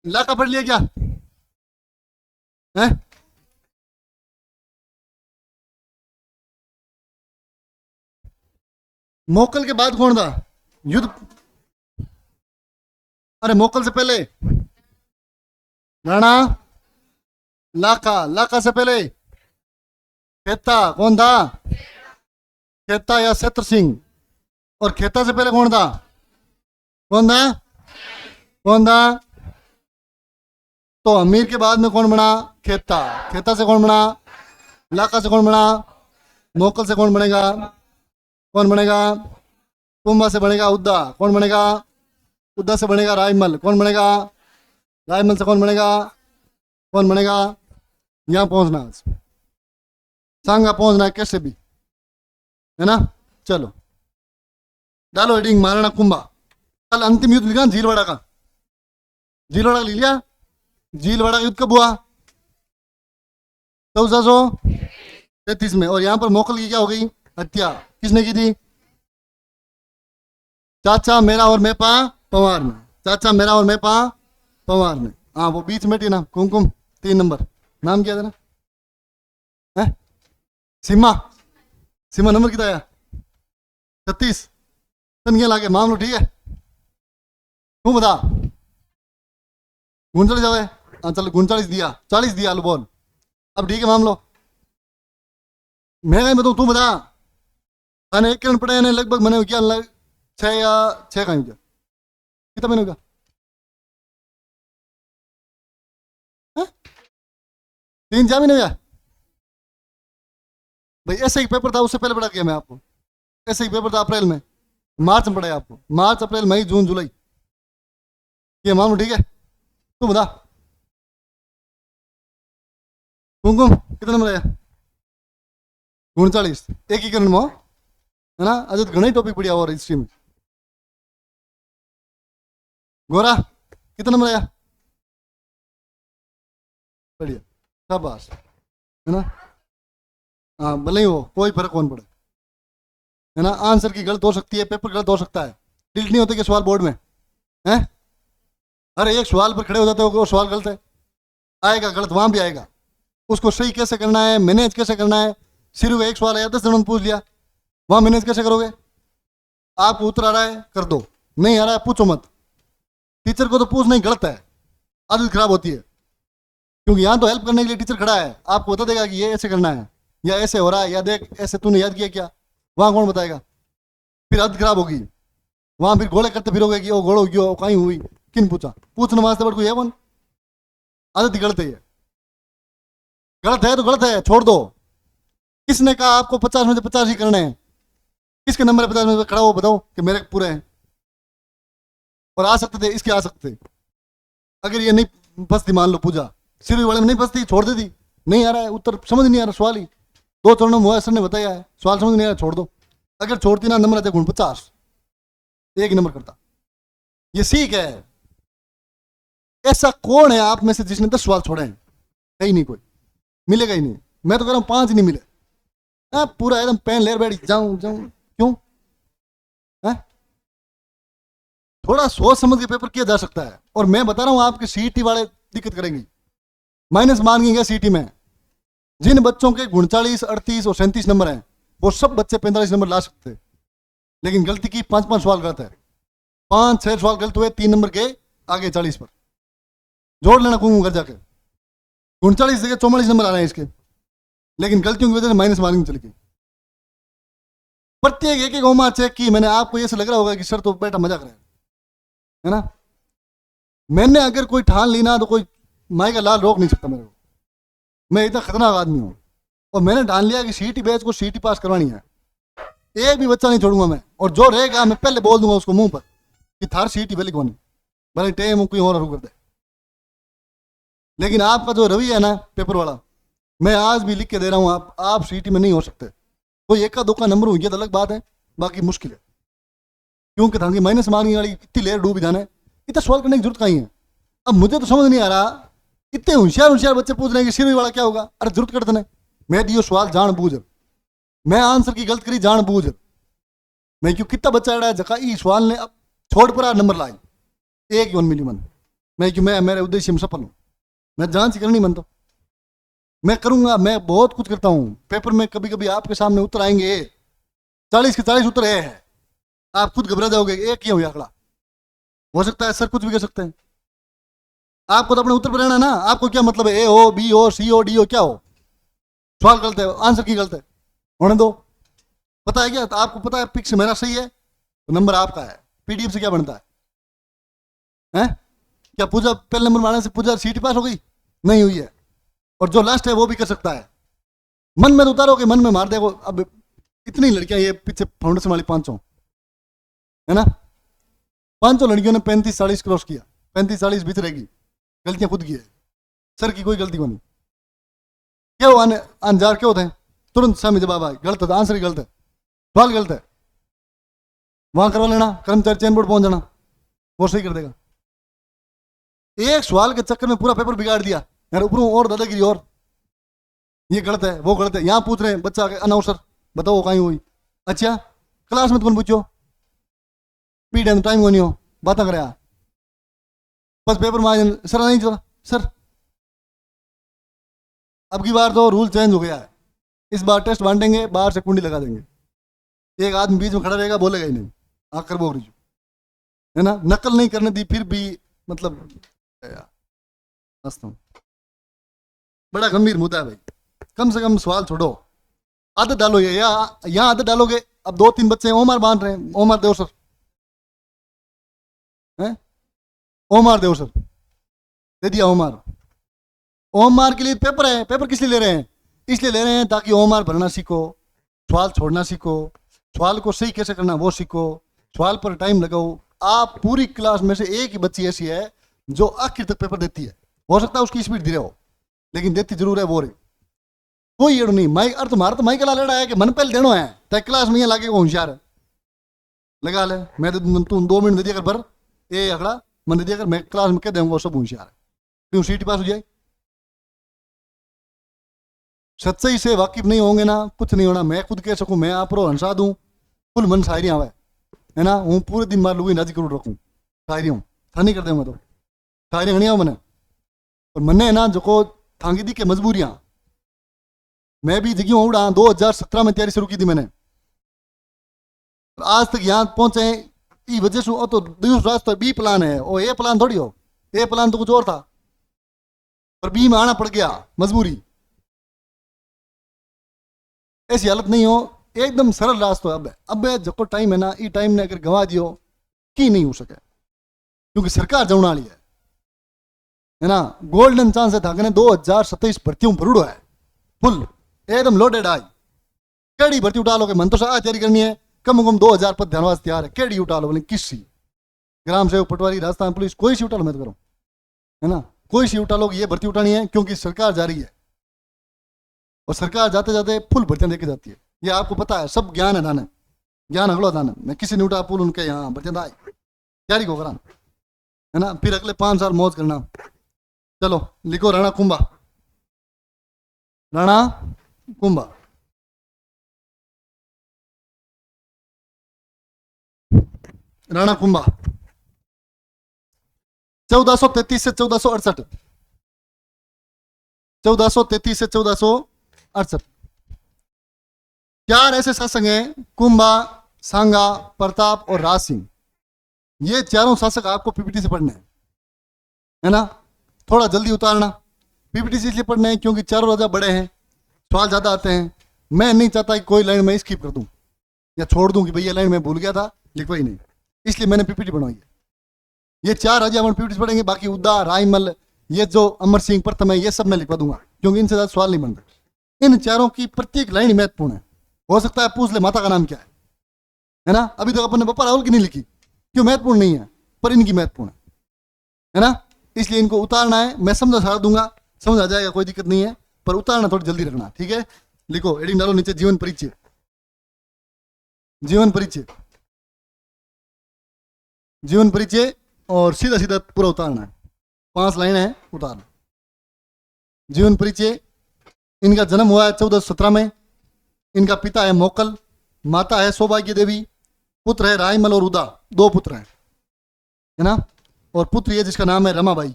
ला का पढ़ लिया क्या है? मोकल के बाद कौन था? युद्ध। अरे मोकल से पहले राणा। लाका, लाका से पहले खेता कौन था? खेता या सत्र सिंह। और खेता से पहले कौन था? कौन था? कौन था? तो अमीर के बाद में कौन बना? खेता। खेता से कौन बना? लाका से कौन बना? मोकल से कौन बनेगा? कौन बनेगा? कुंभा से बनेगा उद्दा। कौन बनेगा? उद्दा से बनेगा रायमल। कौन बनेगा? रायमल से कौन बनेगा? कौन बनेगा? यहाँ पहुंचना, सांगा पहुंचना है कैसे भी, है ना? चलो डालो हेडिंग महाराणा कुंभा। कल अंतिम युद्ध लिखा झीलवाड़ा का। झीलवाड़ा का लिख लिया। झीलवाड़ा का युद्ध कब हुआ? 1433 में। और यहाँ पर मोकल की क्या हो गई? हत्या। किसने की थी? चाचा मेरा और मेपा पवार में। चाचा मेरा और मेपा पवार में। हाँ वो बीच में थी ना, कुमकुम 3 नंबर। नाम क्या था ना? है सीमा। सीमा नंबर कितना आया? 36। तन क्या लागे मान लो, ठीक है? तू बता। 39 जावे। हाँ चलो 39 दिया, 40 दिया लो बोल। अब ठीक है मान लो। मैं कहीं बताऊँ, तू बता। मैंने एक किरण पड़े ने लगभग मैंने क्या लग 6 या 6 कहीं क्या कितना मैंने क्या 3 जा भी नहीं गया भाई। ऐसे ही पेपर था, उससे पहले पढ़ा किया मैं आपको। ऐसे ही पेपर था अप्रैल में, मार्च में पढ़ाया आपको। मार्च अप्रैल मई जून जुलाई, ये मान लो, ठीक है? तू बता। कुमकुम कितना नंबर आया? 39। एक ही किरण में हो, है ना? आज तो घना टॉपिक बढ़िया और हिस्ट्री में। गोरा कितना नंबर आया? बढ़िया, शाबाश, है ना? हाँ भले ही हो, कोई फर्क कौन पड़े, है ना? आंसर की गलत हो सकती है, पेपर गलत हो सकता है, डिलीट नहीं होते कि सवाल बोर्ड में है। अरे एक सवाल पर खड़े हो जाते हो कि वो सवाल गलत है, आएगा गलत, वहां भी आएगा। उसको सही कैसे करना है, मैनेज कैसे करना है? शुरू का एक सवाल आया 10 जनों ने पूछ लिया, वहां मैनेज कैसे करोगे? आपको उत्तर आ रहा है कर दो, नहीं आ रहा है पूछो मत। टीचर को तो पूछना ही गलत है, आदत खराब होती है। क्योंकि यहाँ तो हेल्प करने के लिए टीचर खड़ा है, आपको बता देगा कि ये ऐसे करना है या ऐसे हो रहा है, या देख ऐसे तूने याद किया क्या, वहां कौन बताएगा? फिर आदत खराब होगी, वहां फिर घोड़े करते फिरोगे कि वो घोड़ो क्यों कहीं हुई, किन पूछा? पूछने वास्ते बड़ कोई है कौन? आदत ही गलत है ये। गलत है तो गलत है, छोड़ दो। किसने कहा आपको 50 में से 50 ही करने हैं? किसके नंबर 50 में से खड़ा हो बताओ कि मेरे पूरे हैं? और आ सकते थे, इसके आ सकते थे। अगर ये नहीं फंसती, मान लो पूजा सिर वाले में नहीं फंसती, छोड़ देती। नहीं आ रहा है उत्तर, समझ नहीं आ रहा सवाल ही 2 चरणों में हुआ, सर ने बताया है, सवाल समझ नहीं आ रहा, छोड़ दो। अगर छोड़ती ना, नंबर आते गुण 50, एक ही नंबर करता। ये सीख है। ऐसा कौन है आप में से जिसने 10 सवाल छोड़े हैं? कहीं नहीं, कोई मिलेगा ही नहीं। मैं तो कह रहा हूँ 5 नहीं मिले। पूरा एकदम पेन लेर बैठ जाऊं जाऊं, क्यों है? थोड़ा सोच समझ के पेपर किया जा सकता है। और मैं बता रहा हूं आपके सीईटी वाले दिक्कत करेंगे, माइनस मांगेंगे सीईटी में। जिन बच्चों के 39, 38 और 37 नंबर हैं, वो सब बच्चे 45 नंबर ला सकते हैं। लेकिन गलती की 5-5 सवाल गलत है, 5-6 सवाल गलत हुए, 3 नंबर के आगे 40 पर। जोड़ लेना कुंग कर जाके, 39 जगह 44 नंबर आ रहे हैं इसके, लेकिन गलतियों की वजह से माइनस मार्किंग चली गई। प्रत्येक एक होमा चेक की मैंने। आपको ये लग रहा होगा कि सर तो बेटा मजा कर रहे हैं, है ना? मैंने अगर कोई ठान ली ना, तो कोई माई का लाल रोक नहीं सकता मेरे को। मैं इतना खतरनाक आदमी हूं। और मैंने ठान लिया कि सीईटी बैच को सीईटी पास करवानी है, एक भी बच्चा नहीं छोड़ूंगा मैं। और जो रहेगा मैं पहले बोल दूंगा उसको मुंह पर कि थार सीईटी पहले कौन है, भले टेम कोई और कर दे। लेकिन आपका जो रवि है ना पेपर वाला, मैं आज भी लिख के दे रहा हूं, आप सीईटी में नहीं हो सकते। कोई एक का दो का नंबर हो गया तो अलग बात है, बाकी मुश्किल है। क्योंकि थांगी माइनस मार्किंग वाली इतनी लेर डूब जाना है, इतना सवाल करने की जरूरत कहीं है? अब मुझे तो समझ नहीं आ रहा, इतने होशियार होशियार बच्चे पूछ रहे हैं कि सिर वाला क्या होगा। अरे जरूरत करते नहीं, मैं दियो सवाल जान बूझ, मैं आंसर की गलत करी जान बूझ। मैं क्यों कितना बच्चा रहा है जका ई सवाल ने अब छोड़ पर नंबर लाई, एक ही 1 मिली मन। मैं कि मैं मेरे उद्देश्य में सफल हूँ, मैं जांच करनी मन तो मैं करूंगा। मैं बहुत कुछ करता हूँ पेपर में, कभी कभी आपके सामने उत्तर आएंगे 40 के 40 उत्तर है, आप खुद घबरा जाओगे, एक ही हो आंकड़ा, हो सकता है सर कुछ भी कर सकते हैं। आपको तो अपने उत्तर पर रहना ना, आपको क्या मतलब है ए हो बी हो सी हो डी हो, क्या हो, सवाल गलत है, आंसर की गलत है, होने दो। पता है क्या, तो आपको पता है पिक्स मेरा सही है तो नंबर आपका है। पीडीएफ से क्या बनता है? क्या पूजा पहले नंबर मारने से पूजा सीटी पास हो गई? नहीं हुई है। और जो लास्ट है वो भी कर सकता है। मन में तो उतारोगे, मन में मार देगो। अब इतनी लड़कियां ये पीछे फाउंडेशन वाली 500 है ना, 500 लड़कियों ने 35-40 क्रॉस किया, 35-40 बीच रहेगी, गलतियां खुद की है, सर की कोई गलती को नहीं। क्या वो अनजार क्यों होते हैं, तुरंत सामने जवाब आए, गलत है, आंसर ही गलत है, सवाल गलत है, वहां करवा लेना, कर्मचारी चैन बोर्ड पहुंच जाना, वो सही कर देगा। एक सवाल के चक्कर में पूरा पेपर बिगाड़ दिया यार, ऊपरों और दादागिरी, और ये गलत है वो गलत है। यहां पूछ रहे हैं बच्चा के अनाउंसर बताओ कहीं हुई, अच्छा क्लास में तुम पूछो पीडीएम टाइम को नहीं हो, बात करे बस पेपर में सर नहीं चला सर। अब की बार तो रूल चेंज हो गया है, इस बार टेस्ट बांटेंगे, बाहर से कुंडी लगा देंगे, एक आदमी बीच में खड़ा रहेगा, बोलेगा ही नहीं, आकर बोल रही है ना, नकल नहीं करने दी फिर भी, मतलब बड़ा गंभीर मुद्दा है भाई। कम से कम सवाल छोड़ो, आदत डालो ये, यहाँ आदत डालोगे। अब 2-3 बच्चे ओमार बांध रहे हैं, ओमार देव सर है, ओमार देव सर दे दिया ओमार। ओमार के लिए पेपर है, पेपर किस लिए ले रहे हैं? इसलिए ले रहे हैं ताकि ओमार भरना सीखो, सवाल छोड़ना सीखो, सवाल को सही कैसे करना वो सीखो, सवाल पर टाइम लगाओ। आप पूरी क्लास में से एक ही बच्ची ऐसी है जो आखिर तक पेपर देती है, हो सकता है उसकी स्पीड धीरे हो लेकिन देती जरूर है वो रही, कोई एड़ नहीं। माइक और तुम्हारा तो माइक ला लेड़ा है कि मन पहले देना है, तय क्लास में लागे वो होशियार है, लगा ले, मैं तो तुम 2 मिनट दे दिया कर भर, ए अखड़ा मन दे दिया कर, मैं क्लास में कह दूंगा वो सब होशियार है, क्यों सीटी पास हो जाए। सच्चाई से वाकिफ नहीं होंगे ना, कुछ नहीं होना। मैं खुद कह सकूं मैं आप रो हंसा दूं, फुल मन शायरी आवे है ना, हूँ पूरे दिन मार लूगी नाजी करोड़ रखूँ शायरी हूँ, था नहीं कर दूंगा तो शायरी हणिया मैंने, और मन्ने है ना जो को थांगी दी के मजबूरियां, मैं भी जगी उड़ा 2017 में तैयारी शुरू की थी मैंने, आज तक यहाँ पहुंचे ई वजह से। तो दूसरा रास्ता बी प्लान है, और ए प्लान थोड़ी हो, ए प्लान तो कुछ और था, पर बी में आना पड़ गया मजबूरी। ऐसी हालत नहीं हो, एकदम सरल रास्ता है। अब जो टाइम है ना, ई टाइम ने अगर गवा दियो की नहीं हो सके, क्योंकि सरकार जमने वाली है ना, गोल्डन चांस है था 2027 भर्तियों भरूड़ो है, फुल एकदम लोडेड आई। केड़ी भर्ती उठा लोगे, मन तो सारा तैयारी करनी है, कम से कम 2000 पद ध्यान वास्ते तैयार है, केड़ी उठा लो, बोले किसी ग्राम सेवक पटवारी राजस्थान पुलिस कोई सी उठा लो, मैं तो करूँ है ना, कोई सी उठा लो, ये भर्ती उठानी है क्योंकि सरकार जा रही है, और सरकार जाते जाते फुल भर्तियां लेके जाती है, ये आपको पता है, सब ज्ञान है दाने, ज्ञान अगलो दाने। मैं किसी ने उठा पुल उनके यहाँ भर्तियां आई, तैयारी को करा है ना, फिर अगले 5 साल मौज करना। चलो लिखो राणा कुंभा, राणा कुंभा, राणा कुंभा 1433 से 1468, 1433 से 1468। 4 ऐसे शासक हैं, कुंभा, सांगा, प्रताप और राज सिंह। ये चारों शासक आपको पीपीटी से पढ़ने है ना, थोड़ा जल्दी उतारना। पीपीटी से इसलिए पढ़ने हैं क्योंकि चारों राजा बड़े हैं, सवाल ज्यादा आते हैं। मैं नहीं चाहता कि कोई लाइन में स्किप कर दूं या छोड़ दूं कि भैया लाइन में भूल गया था, लिखवा ही नहीं, इसलिए मैंने पीपीटी बनवाई है। ये 4 राजा अपन पीपीटी पढ़ेंगे, बाकी उद्दा, रायमल, ये जो अमर सिंह प्रथम है, ये सब मैं लिखवा दूंगा क्योंकि इनसे ज्यादा सवाल नहीं बनते। इन चारों की प्रत्येक लाइन महत्वपूर्ण है, हो सकता है पूछ ले माता का नाम क्या है ना, अभी तक अपन ने बप्पा राहुल की नहीं लिखी, क्यों महत्वपूर्ण नहीं है, पर इनकी महत्वपूर्ण है ना, इसलिए इनको उतारना है। मैं समझा सार दूंगा, समझ आ जाएगा, कोई दिक्कत नहीं है, पर उतारना थोड़ी जल्दी रखना, ठीक है। लिखो हेडिंग डालो नीचे, जीवन परिचय, जीवन परिचय, जीवन परिचय, और सीधा सीधा पूरा उतारना है, 5 लाइन है, उतार लो। जीवन परिचय, इनका जन्म हुआ है 1417 में, इनका पिता है मोकल, माता है सौभाग्य देवी, पुत्र है रायमल और उदा, 2 पुत्र हैं है ना। और पुत्री है जिसका नाम है रमाबाई,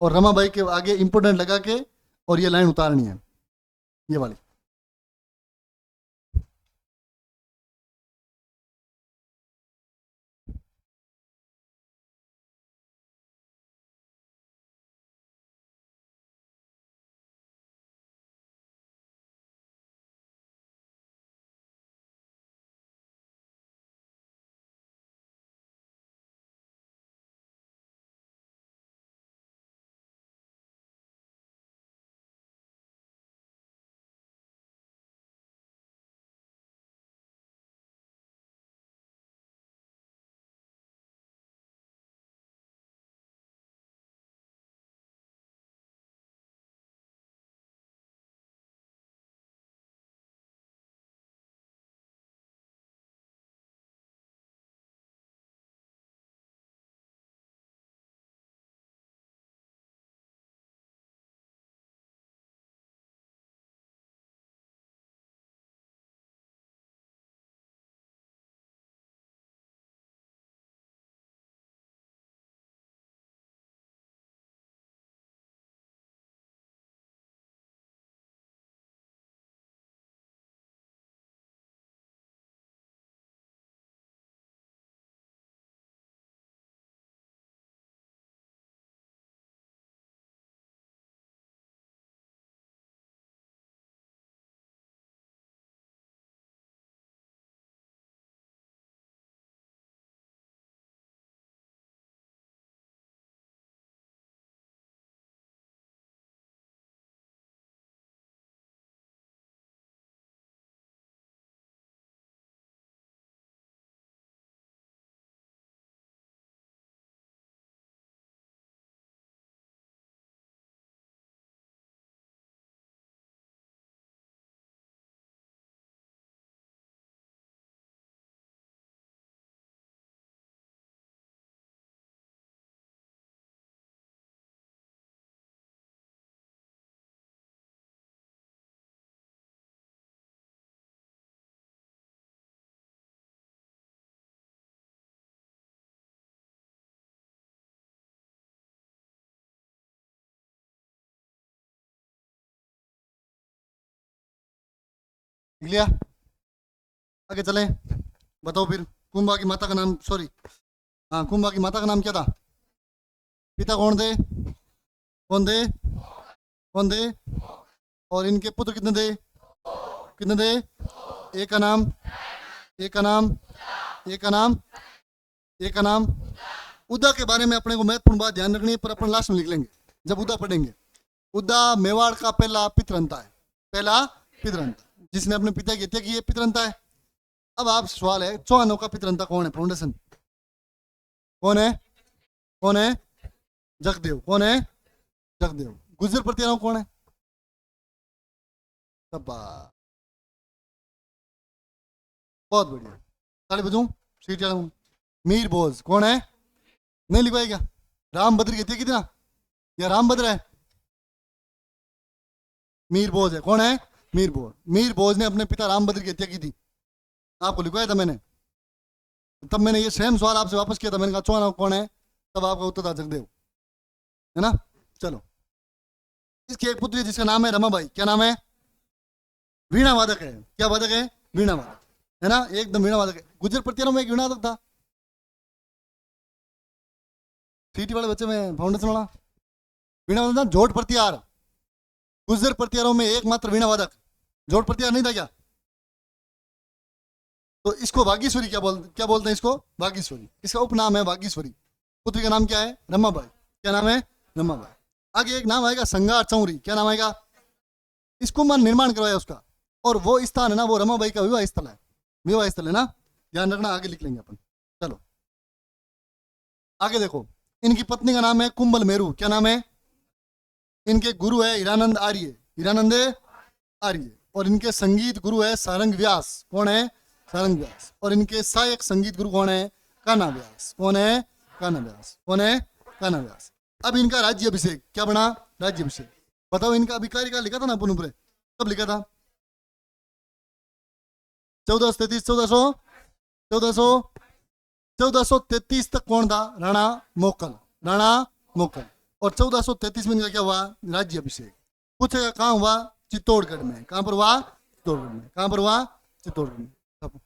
और रमाबाई के आगे इंपोर्टेंट लगा के और ये लाइन उतारनी है, ये वाली। लिख लिया, आगे चलें। बताओ फिर, कुंभा की माता का नाम, सॉरी, हाँ, कुंभा की माता का नाम क्या था? पिता कौन थे? कौन थे? कौन थे? और इनके पुत्र कितने थे? कितने थे? एक का नाम, एक का नाम, एक का नाम, एक का नाम। उदा के बारे में अपने को महत्वपूर्ण बात ध्यान रखनी है, पर अपन लास्ट में लिख लेंगे जब उदा पढ़ेंगे। उदा मेवाड़ का पहला पितरंता है, पहला पितरंता, जिसने अपने पिता की हत्या की है, पितरंता है। अब आप सवाल है, चौहानों का पितरंता कौन है? फाउंडेशन कौन है? कौन है? जगदेव। कौन है? जगदेव। गुजर प्रतियारों कौन है? तब्बा, बहुत बढ़िया, ताली बजाऊं, सीट चढ़ाऊं। मीर बोझ कौन है? नहीं लिख पाएगा? राम भद्र की हत्या की थी ना, या राम भद्र है? मीर बोझ है। कौन है? मीर बोझ। मीर बोझ ने अपने पिता रामभद्र की हत्या की थी, आपको लिखवाया था मैंने। तब मैंने ये सेम सवाल आपसे वापस किया था, मैंने कहा चौहान कौन है, तब आपका उत्तर था जगदेव, है ना। चलो, इसकी एक पुत्री है जिसका नाम है रमाबाई। क्या नाम है? वीणा वादक है। क्या वादक है? वीणा वादक, है ना, एकदम वीणा वादक है। गुजर प्रतियारों में एक वीणा वादक था, सीटी वाले बच्चे में फाउंडेशन वाला वीणा वादक था, जोट प्रतियार। गुजर प्रतियारों में एकमात्र वीणा वादक जोट प्रतियार नहीं था क्या? तो इसको वागीश्वरी क्या बोलते हैं इसको? वागीश्वरी। इसका उपनाम है वागीश्वरी। पुत्री का नाम क्या है? रमाबाई। क्या नाम है? रमाबाई। आगे एक नाम आएगा संगार चौरी। क्या नाम आएगा? इसको मन निर्माण करवाया उसका, और वो स्थान है ना, वो रमाबाई का विवाह स्थल है, विवाह स्थल है ना, ध्यान रखना, आगे लिख लेंगे अपन। चलो आगे देखो, इनकी पत्नी का नाम है कुंभल मेरू। क्या नाम है? इनके गुरु है हीरानंद आर्य, हीरानंद आर्य, और इनके संगीत गुरु है सारंग व्यास। कौन है? सारंग व्यास। और इनके सहायक संगीत गुरु कौन है? कान्हा व्यास। कौन है? कान्हा व्यास। कौन है? कान्हा व्यास। अब इनका राज्य अभिषेक क्या बना? राज्य अभिषेक। बताओ, इनका अभिकारी का लिखा था ना अपन ऊपर, कब लिखा था? 1433, 1400, 1433 तक कौन था? राणा मोकल। राणा मोकल। और 1433 में इनका क्या हुआ? राज्य अभिषेक। पूछेगा कहाँ हुआ? चित्तौड़गढ़ में। कहाँ पर हुआ? चित्तौड़गढ़ में। कहाँ पर हुआ? चित्तौड़गढ़ में। अब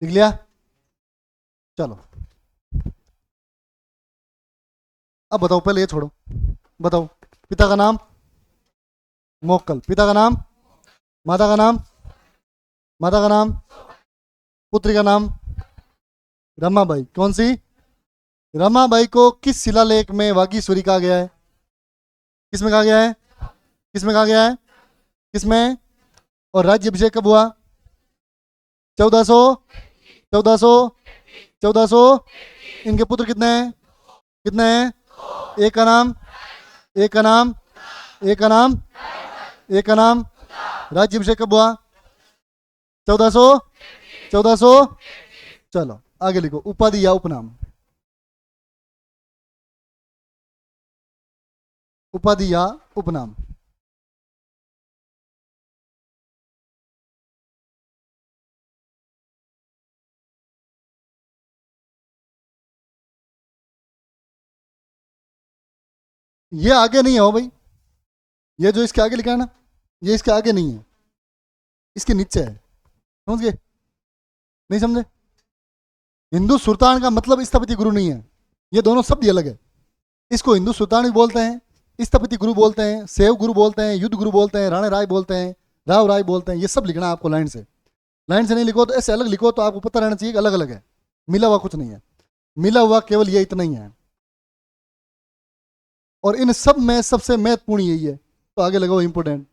लिख लिया? चलो अब बताओ, पहले ये छोड़ो, बताओ पिता का नाम? मोक्कल। पिता का नाम? माता का नाम? माता का नाम? पुत्री का नाम? रमाबाई। कौन सी? रमाबाई को किस शिलालेख में वागीश्वरी कहा गया है? किस में कहा गया है? किस में कहा गया है? किस में? और राज्य अभिषेक कब हुआ? 1400? 1400? 1400? इनके पुत्र कितने हैं? कितने हैं? एक का नाम? एक का नाम? एक का नाम? एक का नाम? राज्य अभिषेक कब हुआ? 1400? 1400? चलो आगे लिखो, उपाधि या उपनाम। उपाधि या उपनाम। ये आगे नहीं है हो भाई, ये जो इसके आगे लिखा है ना, ये इसके आगे नहीं है, इसके नीचे है। समझ गए? नहीं समझे? हिंदू सुल्तान का मतलब स्थपति गुरु नहीं है, ये दोनों शब्द ही अलग है। इसको हिंदू सुल्तान भी बोलते हैं, स्थपति गुरु बोलते हैं, सेव गुरु बोलते हैं, युद्ध गुरु बोलते हैं, राणे राय बोलते हैं, राव राय बोलते हैं। ये सब लिखना है आपको लाइन से। लाइन से नहीं लिखो तो ऐसे अलग लिखो, तो आपको पता रहना चाहिए कि अलग अलग है, मिला हुआ कुछ नहीं है। मिला हुआ केवल ये इतना ही है, और इन सब में सबसे महत्वपूर्ण यही है। तो आगे लगाओ इंपोर्टेंट।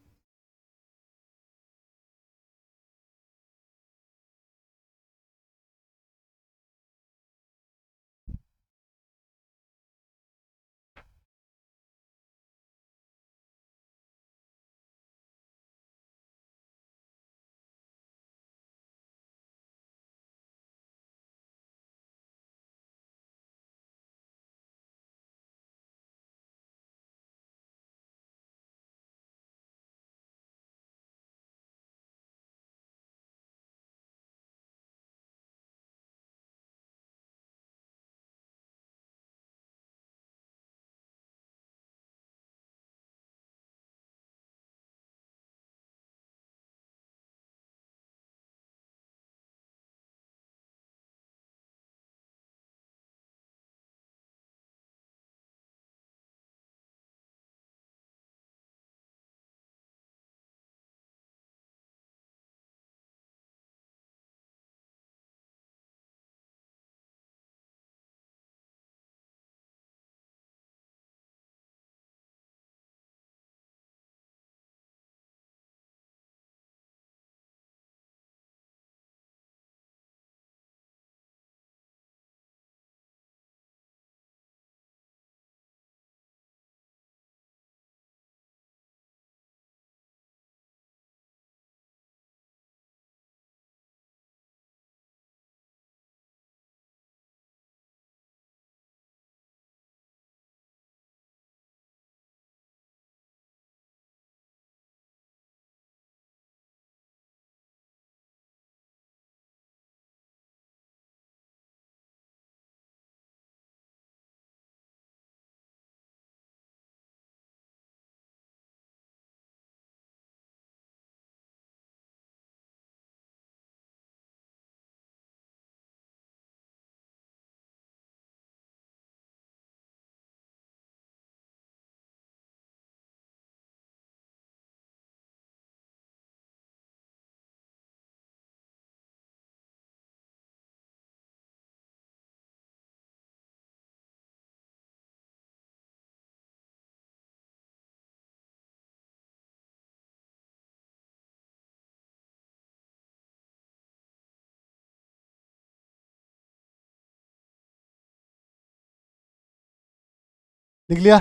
लिख लिया?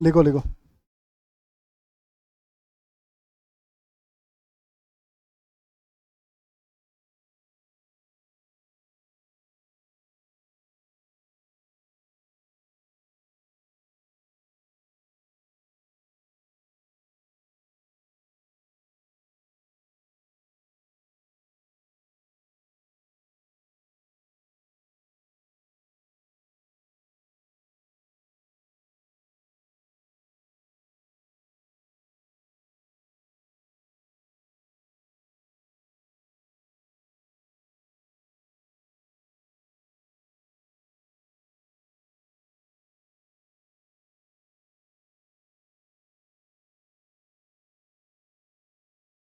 लिखो लिखो।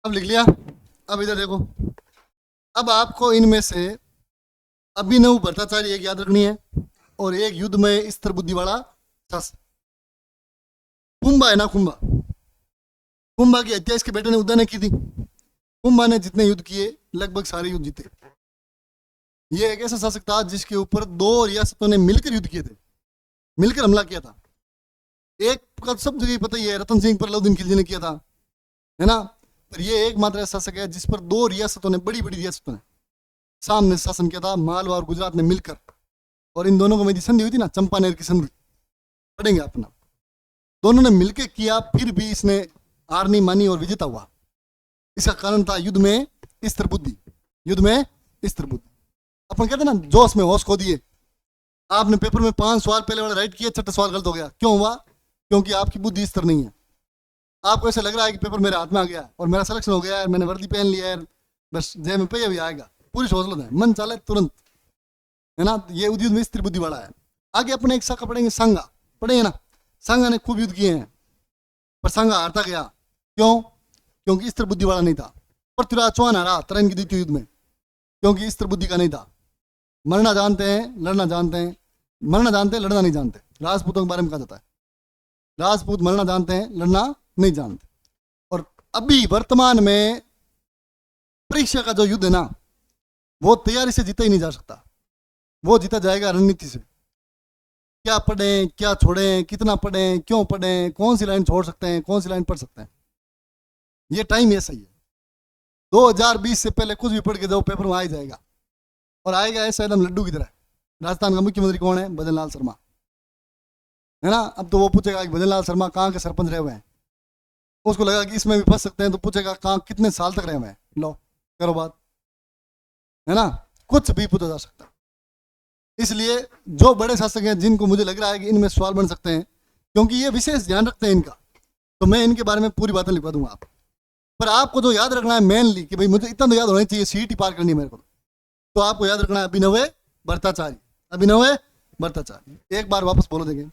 अब लिख लिया? अब इधर देखो, अब आपको इनमें से अभिनव भट्टाचार्य एक याद रखनी है और एक युद्ध में स्थिर बुद्धि वाला शख्स। कुंभा है ना, कुंभा, कुंभा की हत्या इसके बेटे ने उदय ने की थी। कुंभा ने जितने युद्ध किए लगभग सारे युद्ध जीते। ये एक ऐसा शासक था जिसके ऊपर दो रियासतों ने मिलकर युद्ध किए थे, मिलकर हमला किया था। एक का सब जगह पता ही है, रतन सिंह पर अलाउद्दीन खिलजी ने किया था, है ना। पर ये एकमात्र ऐसा शासक है जिस पर दो रियासतों ने, बड़ी बड़ी रियासतों ने सामने शासन किया था, मालवा और गुजरात ने मिलकर। और इन दोनों को मेरी संधि हुई थी ना, चंपानेर की संधि, पढ़ेंगे अपना। दोनों ने मिलकर किया, फिर भी इसने हार नहीं मानी और विजेता हुआ। इसका कारण था युद्ध में स्थिर बुद्धि, युद्ध में स्थिर बुद्धि। अपन कहते ना जोश में होश खो दिए। आपने पेपर में 5 सवाल पहले वाला राइट किया, छठा सवाल गलत हो गया। क्यों हुआ? क्योंकि आपकी बुद्धि स्थिर नहीं है। आपको ऐसा लग रहा है कि पेपर मेरे हाथ में आ गया और मेरा सिलेक्शन हो गया है, मैंने वर्दी पहन लिया है, बस जेब में पे भी आएगा, पूरी सोच है, मन चाले तुरंत, है ना। ये युद्ध में स्थिर बुद्धि वाला है। आगे अपने एक शाखा पढ़ेंगे, संगा, पढ़ेंगे ना। संगा ने खूब युद्ध किए हैं पर संगा हारता गया। क्यों? क्योंकि स्थिर बुद्धि वाला नहीं था। पृथ्वीराज चौहान हारा तरैन की द्वितीय युद्ध में, क्योंकि स्थिर बुद्धि का नहीं था। मरना जानते हैं, लड़ना जानते हैं, मरना जानते हैं, लड़ना नहीं जानते। राजपूतों के बारे में कहा जाता है, राजपूत मरना जानते हैं, लड़ना नहीं जानते। और अभी वर्तमान में परीक्षा का जो युद्ध है ना, वो तैयारी से जीता ही नहीं जा सकता, वो जीता जाएगा रणनीति से। क्या पढ़ें, क्या छोड़ें, कितना पढ़ें, क्यों पढ़ें, कौन सी लाइन छोड़ सकते हैं, कौन सी लाइन पढ़ सकते हैं, ये टाइम ऐसा ही है। 2020 से पहले कुछ भी पढ़ के जाओ, पेपर में आ ही जाएगा। और आएगा ऐसा एकदम लड्डू की तरह। राजस्थान का मुख्यमंत्री कौन है? भजन लाल शर्मा, है ना। अब तो वो पूछेगा कि भजन लाल शर्मा कहाँ के सरपंच रहे हुए हैं। उसको लगा कि इसमें भी फंस सकते हैं, तो पूछेगा कहाँ कितने साल तक रहे हुए हैं, लो करो बात, है ना। कुछ भी पूछा जा सकता है। इसलिए जो बड़े शासक हैं, जिनको मुझे लग रहा है कि इनमें सवाल बन सकते हैं, क्योंकि ये विशेष ध्यान रखते हैं इनका, तो मैं इनके बारे में पूरी बातें लिखवा दूंगा आप। पर आपको जो याद रखना है मेनली, कि भाई मुझे इतना तो याद होना चाहिए, सीईटी पार करनी है मेरे को, तो आपको याद रखना है अभिनव भट्टाचार्य, अभिनव भट्टाचार्य। एक बार वापस बोलो देंगे।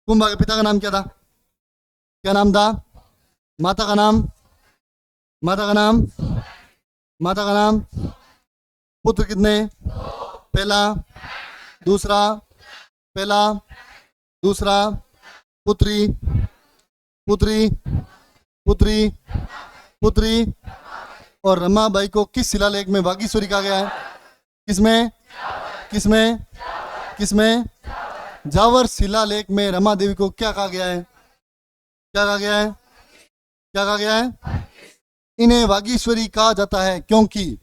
कुंभा के पिता का नाम क्या था? क्या नाम था? माता का नाम? माता का नाम? माता का नाम? पुत्र कितने? पहला, दूसरा, पहला, दूसरा, पुत्री, पुत्री, पुत्री, पुत्री। और रमाबाई को किस शिलालेख में वागीश्वरी कहा गया है? किसमें? किसमें? किसमें? जावर शिलालेख में रमा देवी को क्या कहा गया है? क्या कहा गया है? क्या कहा गया है? इन्हें वागीश्वरी कहा जाता है क्योंकि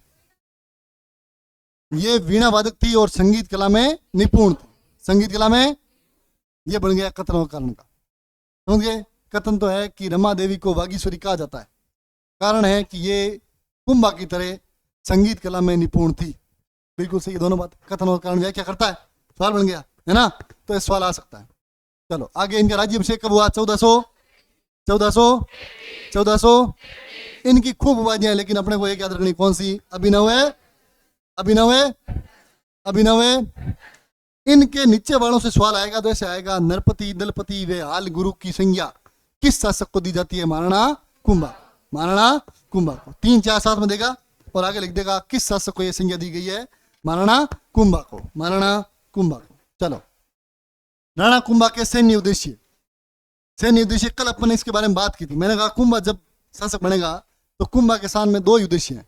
ये वीणा वादक थी और संगीत कला में निपुण थी। संगीत कला में, ये बन गया कथन और कारण का। समझ गए? कथन तो है कि रमा देवी को वागीश्वरी कहा जाता है, कारण है कि ये कुंभा की तरह संगीत कला में निपुण थी। बिल्कुल सही, दोनों बात। कथन और कारण व्याख्या करता है, सवाल बन गया, है ना। तो ये सवाल आ सकता है। चलो आगे, इनका राज्याभिषेक कब हुआ? 1400। इनकी खूब उपाधियां, लेकिन अपने को एक याद रखनी, कौन सी? अभिनव इनके नीचे वालों से सवाल आएगा तो ऐसे आएगा, नरपति, दलपति व हाल गुरु की संज्ञा किस शासक को दी जाती है? महाराणा कुंभा, महाराणा कुंभा को। 3 4 7 में देगा और आगे लिख देगा किस शासक को यह संज्ञा दी गई है? महाराणा कुंभा को, महाराणा कुंभा को। चलो, राणा कुंभा के सैन्य उद्देश्य, सैन्य उद्देश्य कल अपन ने इसके बारे में बात की थी। मैंने कहा कुंभा जब शासक बनेगा तो कुंभा के साथ में 2 उद्देश्य हैं।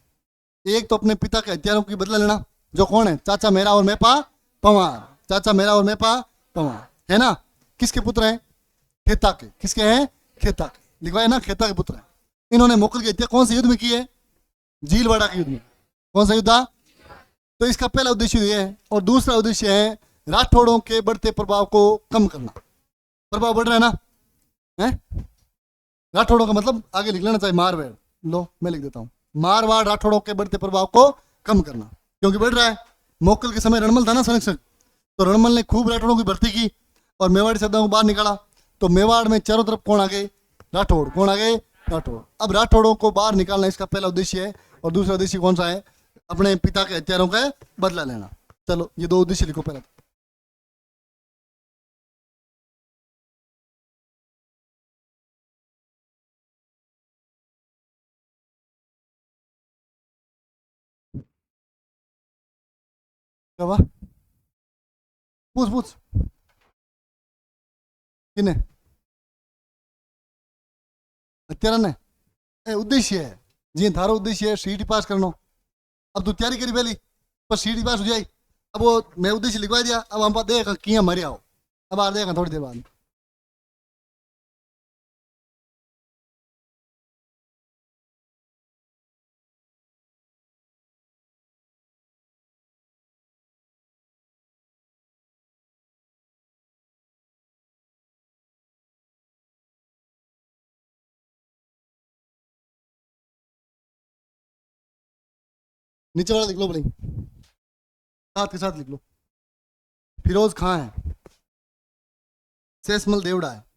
एक तो अपने पिता के हत्यारों की बदला लेना, जो कौन है? चाचा मेरा और मेपा पंवार, चाचा मेरा और मेपा पंवार, है ना। किसके पुत्र हैं? खेता के। किसके हैं? खेता के। लिखवाया ना, खेता के पुत्र हैं। इन्होंने मोकल की हत्या कौन से युद्ध में की है? झीलवाड़ा के युद्ध में। कौन सा युद्ध था? तो इसका पहला उद्देश्य ये है, और दूसरा उद्देश्य है राठौड़ों के बढ़ते प्रभाव को कम करना। प्रभाव बढ़ रहा है ना, है? राठौड़ों का मतलब आगे लिख लेना चाहिए मारवाड़। लो मैं लिख देता हूं, मारवाड़ राठौड़ों के बढ़ते प्रभाव को कम करना, क्योंकि बढ़ रहा है। मोकल के समय रणमल था ना संरक्षक, तो रणमल ने खूब राठौड़ों की भर्ती की और मेवाड़ी सद्दाम को बाहर निकाला। तो मेवाड़ में चारों तरफ कौन आ गए? राठौड़। कौन आ गए? राठौड़। अब राठौड़ों को बाहर निकालना इसका पहला उद्देश्य है, और दूसरा उद्देश्य कौन सा है? अपने पिता के हत्यारों का बदला लेना। चलो ये दो उद्देश्य लिखो पहले। क्या हुआ? पूछ पूछ। किने? हत्यारा ने? उद्देश्य है जी, थारो उद्देश्य है सीटी पास करना। अब तू तैयारी करी पहली, पर सीटी पास हो जाए। अब वो मैं उद्देश्य लिखवा दिया, अब हम देख किया मरिया हो। अब आ देगा थोड़ी देर बाद। नीचे वाला लिख लो भाई, साथ के साथ लिख लो। फिरोज खां है, शेषमल देवड़ा है।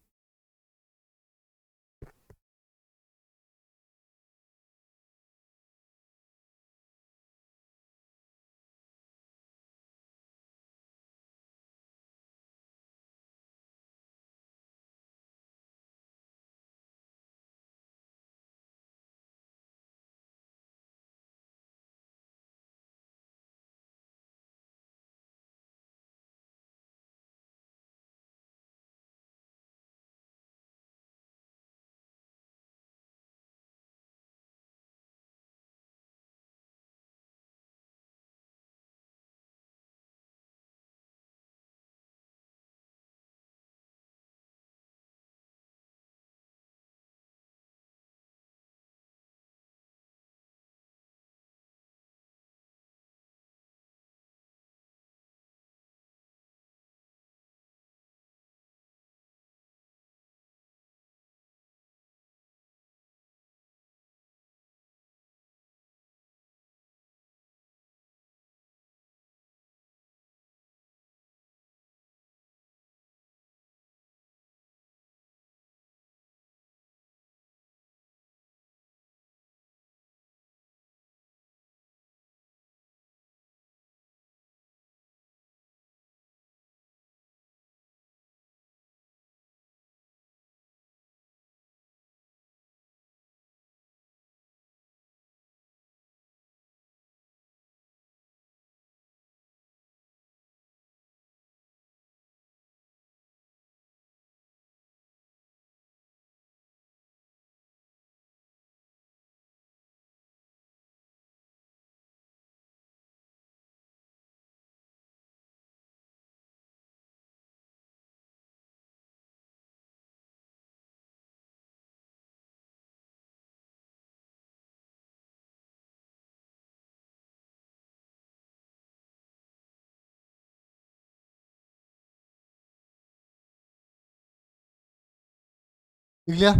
लिख लिया?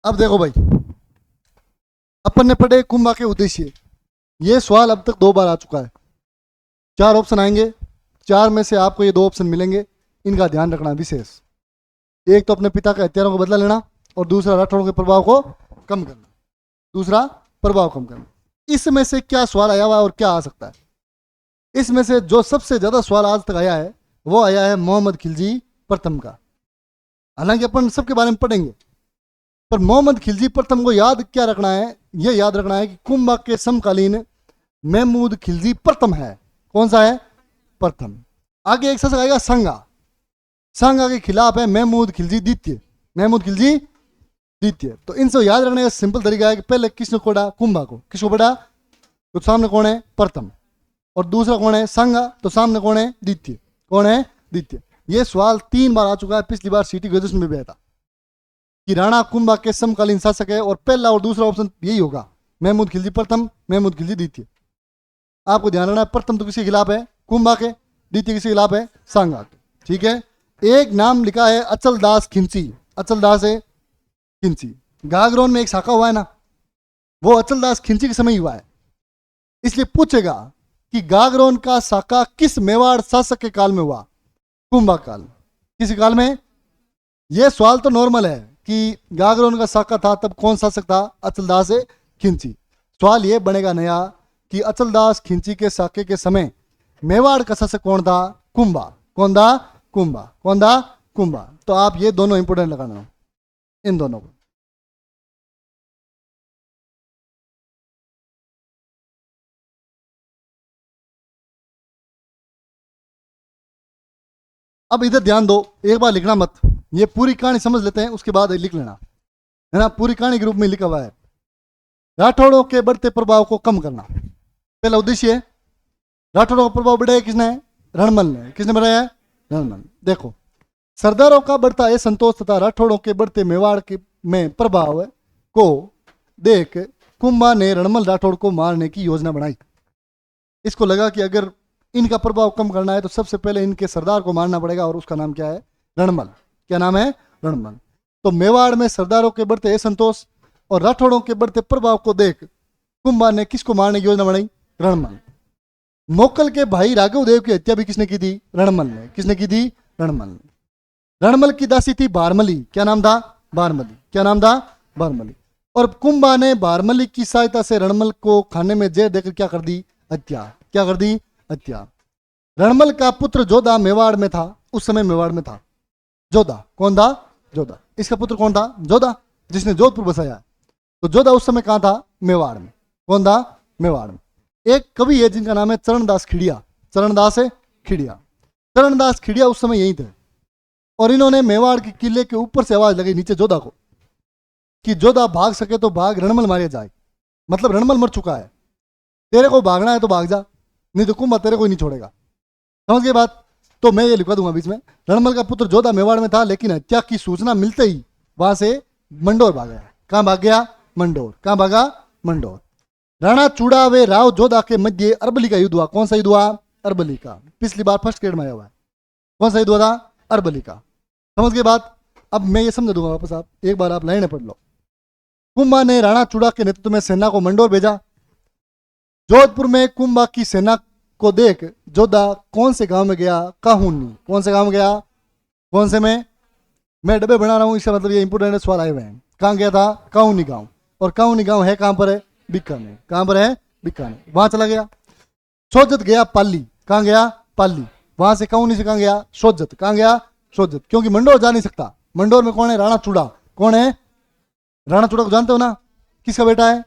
अब देखो भाई, अपन ने पढ़े कुंभा के उद्देश्य। ये सवाल अब तक 2 बार आ चुका है। 4 ऑप्शन आएंगे, 4 में से आपको ये 2 ऑप्शन मिलेंगे। इनका ध्यान रखना विशेष। एक तो अपने पिता के हत्यारों को बदला लेना, और दूसरा राठौड़ों के प्रभाव को कम करना। दूसरा प्रभाव कम करना। इसमें से क्या सवाल आया हुआ है और क्या आ सकता है? इसमें से जो सबसे ज्यादा सवाल आज तक आया है वो आया है मोहम्मद खिलजी प्रथम का। हालांकि अपन सबके बारे में पढ़ेंगे, पर मोहम्मद खिलजी प्रथम को याद क्या रखना है? यह याद रखना है कि कुंभा के समकालीन महमूद खिलजी प्रथम है। कौन सा है? प्रथम। आगे एक शासक आएगा संगा। संगा के खिलाफ है महमूद खिलजी द्वितीय। महमूद खिलजी द्वितीय। तो इनसे याद रखने का सिंपल तरीका है कि पहले किसने पढ़ा? कुंभा को। किसको पढ़ा? तो सामने कौन है? प्रथम। और दूसरा कौन है? संगा। तो सामने कौन है? द्वितीय। कौन है? द्वितीय। ये सवाल 3 बार आ चुका है, पिछली बार सीटी ग्रेजुएशन में भी आया था कि राणा कुंभा के समकालीन शासक है, और पहला और दूसरा ऑप्शन यही होगा, महमूद खिलजी प्रथम, महमूद खिलजी द्वितीय। आपको ध्यान रखना है, प्रथम तो किसके खिलाफ है? कुंभा के। द्वितीय किसके खिलाफ है? सांगा के। ठीक है। एक नाम लिखा है अचल दास खिंची, अचल दास है खिंची। गागरोन में एक शाखा हुआ है ना, वो अचल दास खिंची के समय ही हुआ है। इसलिए पूछेगा कि गागरोन का शाखा किस मेवाड़ शासक के काल में हुआ? कुंभा काल। किस काल में? यह सवाल तो नॉर्मल है कि गागरोन का शाखा था तब कौन शासक था? अचल दास खिंची। सवाल यह बनेगा नया कि अचल दास खिंची के शाखे के समय मेवाड़ का शासक कौन था? कुंभा। कौन था? कुंभा। कौन था? कुंभा। तो आप ये दोनों इंपोर्टेंट लगाना, इन दोनों को। अब इधर ध्यान दो, एक बार लिखना मत, ये पूरी कहानी समझ लेते हैं उसके बाद लिख लेना, है ना। पूरी कहानी के रूप में लिखा हुआ है। राठौड़ों के बढ़ते प्रभाव को कम करना पहला उद्देश्य है। राठौड़ों का प्रभाव बढ़ाया किसने? रणमल ने। किसने बढ़ाया? रणमल। देखो, सरदारों का बढ़ता असंतोष तथा राठौड़ों के बढ़ते मेवाड़ के में प्रभाव को देख कुंभा ने रणमल राठौड़ को मारने की योजना बनाई। इसको लगा कि अगर इनका प्रभाव कम करना है तो सबसे पहले इनके सरदार को मारना पड़ेगा, और उसका नाम क्या है? रणमल। क्या नाम है? रणमल। तो मेवाड़ में सरदारों के बढ़ते असंतोष और राठौड़ों के बढ़ते प्रभाव को देख कुंभा ने किसको मारने की योजना बनाई? रणमल। मोकल के भाई राघव देव की हत्या भी किसने की थी? रणमल ने। किसने की थी? रणमल ने। रणमल की दासी थी बारमली। क्या नाम था? बारमली। क्या नाम था? बारमली। और कुंभा ने बारमली की सहायता से रणमल को खाने में जहर देकर क्या कर दी? हत्या। क्या कर दी? हत्या। रणमल का पुत्र जोधा मेवाड़ में था, उस समय मेवाड़ में था जोधा। कौन था? जोधा। इसका पुत्र कौन था? जोधा, जिसने जोधपुर बसाया। तो जोधा उस समय कहां था? मेवाड़ में। कौन था? मेवाड़ में। एक कवि है जिनका नाम है चरणदास खिड़िया। चरणदास खिड़िया। चरणदास खिड़िया उस समय यही थे, और इन्होंने मेवाड़ के किले के ऊपर से आवाज लगाई नीचे जोधा को कि जोधा भाग सके तो भाग, रणमल मारे जाए। मतलब रणमल मर चुका है, तेरे को भागना है तो भाग जा, नहीं तो कुंभा तेरे को ही नहीं छोड़ेगा। समझ गए बात? तो मैं ये लिखवा दूंगा बीच में, रणमल का पुत्र जोधा मेवाड़ में था, लेकिन हत्या की सूचना मिलते ही वहां से मंडोर भाग गया। कहां भाग गया? मंडोर। कहां भागा? मंडोर। राणा चूड़ा व राव जोधा के मध्य अरबली का युद्ध हुआ। कौन सा युद्ध हुआ? अरबली का। पिछली बार फर्स्ट ग्रेड में आया हुआ है। कौन सा युद्ध हुआ था? अरबली का। समझ गए बात? अब मैं ये समझ दूंगा वापस, आप एक बार आप लाइनें पढ़ लो। कुंभा ने राणा चूड़ा के नेतृत्व में सेना को मंडोर भेजा। जोधपुर में कुंभा की सेना को देख जोधा कौन से गांव में गया? काहुनी। कौन से गांव में गया? कौन से में? मैं डब्बे बना रहा हूं, इसका मतलब ये इंपोर्टेंट सवाल आए हुए हैं। कहां गया था? काहुनी गांव। और काहुनी गांव है कहां पर? है बीकानेर। कहां पर है? बीकानेर। वहां चला गया। सोजत गया पाली। कहां गया? पाली। वहां से काहुनी से कहां गया? सोजत। कहां गया? सोजत। क्योंकि मंडोर जा नहीं सकता। मंडोर में कौन है? राणा चूड़ा। कौन है? राणा चूड़ा को जानते हो ना? किसका बेटा है?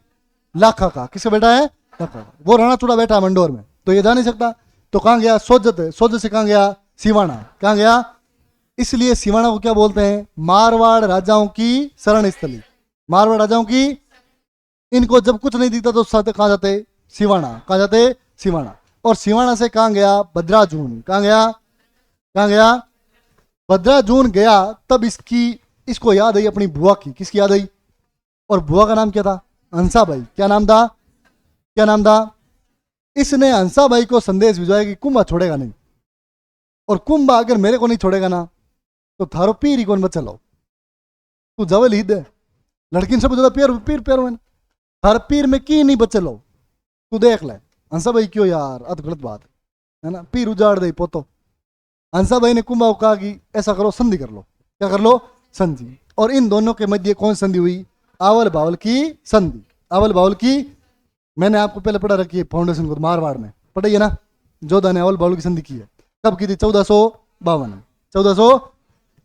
लाखा का। किसका बेटा है? लाखा का। वो राणा चूड़ा बैठा है मंडोर में, तो ये जा नहीं सकता। तो कहां गया? सोजत। सोजत से कहां गया? सिवाना। कहां गया? इसलिए सिवाना को क्या बोलते हैं? मारवाड़ राजाओं की शरण स्थली। मारवाड़ राजाओं की। इनको जब कुछ नहीं दिखता तो कहां जाते? सिवाना। कहां जाते? सिवाना। और सिवाना से कहां गया? बद्राजून। कहां गया? कहां गया? बद्राजून गया। तब इसको याद आई अपनी बुआ की। किसकी याद आई? और बुआ का नाम क्या था? हंसाबाई। क्या नाम था? क्या नाम था? इसने हंसाबाई को संदेश भिजवाया कि कुंभा छोड़ेगा नहीं, और कुंभा अगर मेरे को नहीं छोड़ेगा ना तो थारो पीर ही कौन बचा लो, तू जवल ही दे लड़की सब ज्यादा पीर पीर पीर में थार पीर में की नहीं बचे लो, तू देख ले। हंसाबाई क्यों यार, अत गलत बात है ना, पीर उजाड़ दे पोतो। हंसाबाई ने कुंभा को कहा कि ऐसा करो, संधि कर लो। क्या कर लो? संधि। और इन दोनों के मध्य कौन संधि हुई? आवल बावल की संधि। आवल बावल की मैंने आपको पहले पढ़ा रखी है फाउंडेशन को, मारवाड़ में पढ़ाइए ना। जोधा ने अवल बावल की संधि की है। कब की थी? 1452। 1400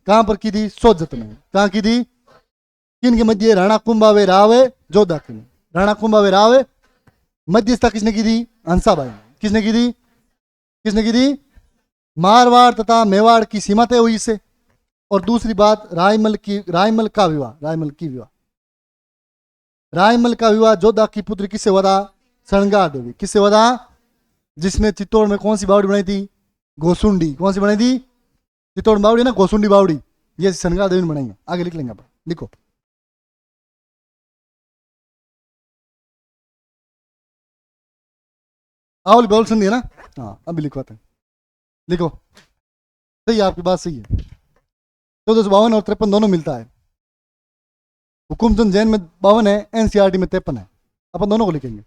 कहां पर की थी? सोजत में। कहां की थी? किन के मध्य? राणा कुंभा वे राव जोधा के। राणा कुंभा वे राव। मध्यस्थता किसने की थी? हंसाबाई ने। किसने की थी? किसने की थी? मारवाड़ तथा मेवाड़ की सीमा तय हुई इससे। और दूसरी बात, रायमल का विवाह। रायमल का विवाह जोधा की पुत्री किससे हुआ था? सणगा देवी। किससे हुआ था? जिसने चित्तौड़ में कौन सी बावड़ी बनाई थी? घोसुंडी। कौन सी बनाई थी? चित्तौड़ बावड़ी ना गोसुंडी बावड़ी, ये सनगा देवी ने बनाई है। आगे लिख लेंगे आप, लिखो। आवल गोल संधि है ना। हाँ अभी लिखवाते हैं, लिखो। सही है, आपकी बात सही है। 1452 और 53 दोनों मिलता है। हुकुमचंद जैन में 52 है, एनसीईआरटी में 53 है। अपन दोनों को लिखेंगे।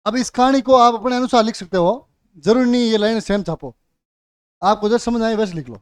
अब इस कहानी को आप अपने अनुसार लिख सकते हो, जरूरी नहीं ये लाइन सेम छापो, आपको जैसे समझ आए वैसे लिख लो।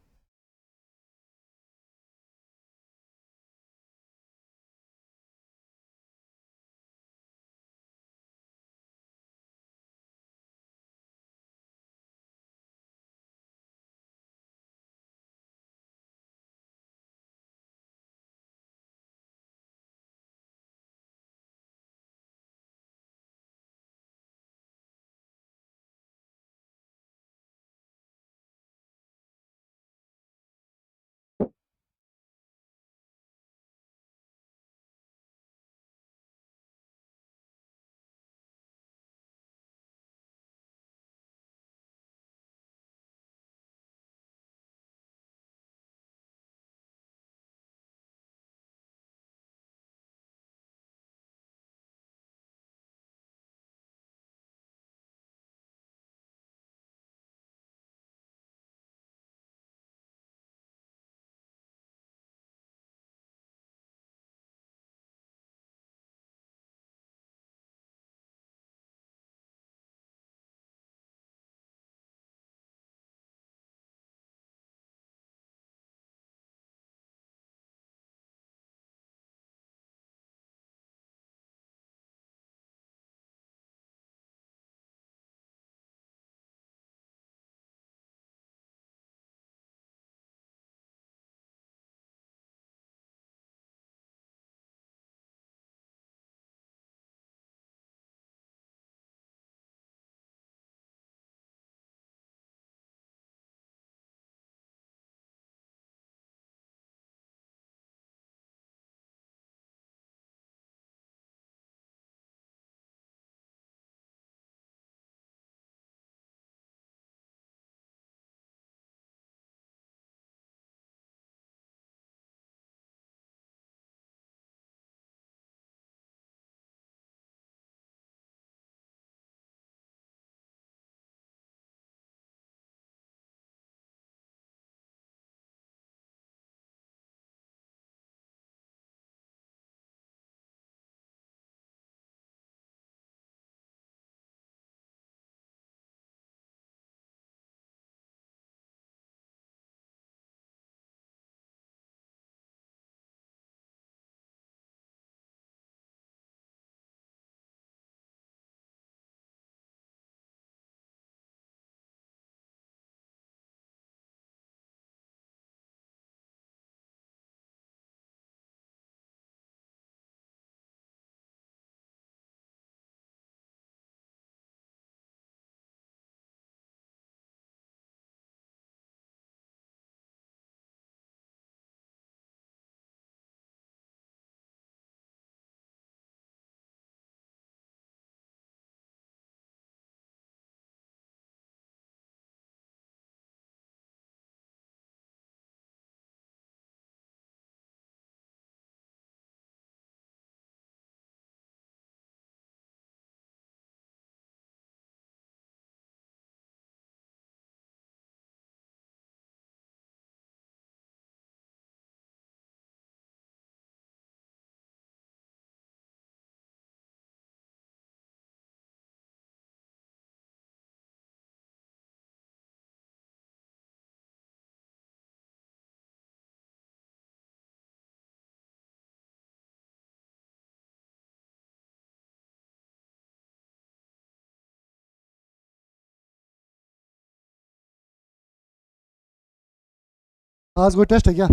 आज कोई टेस्ट है क्या?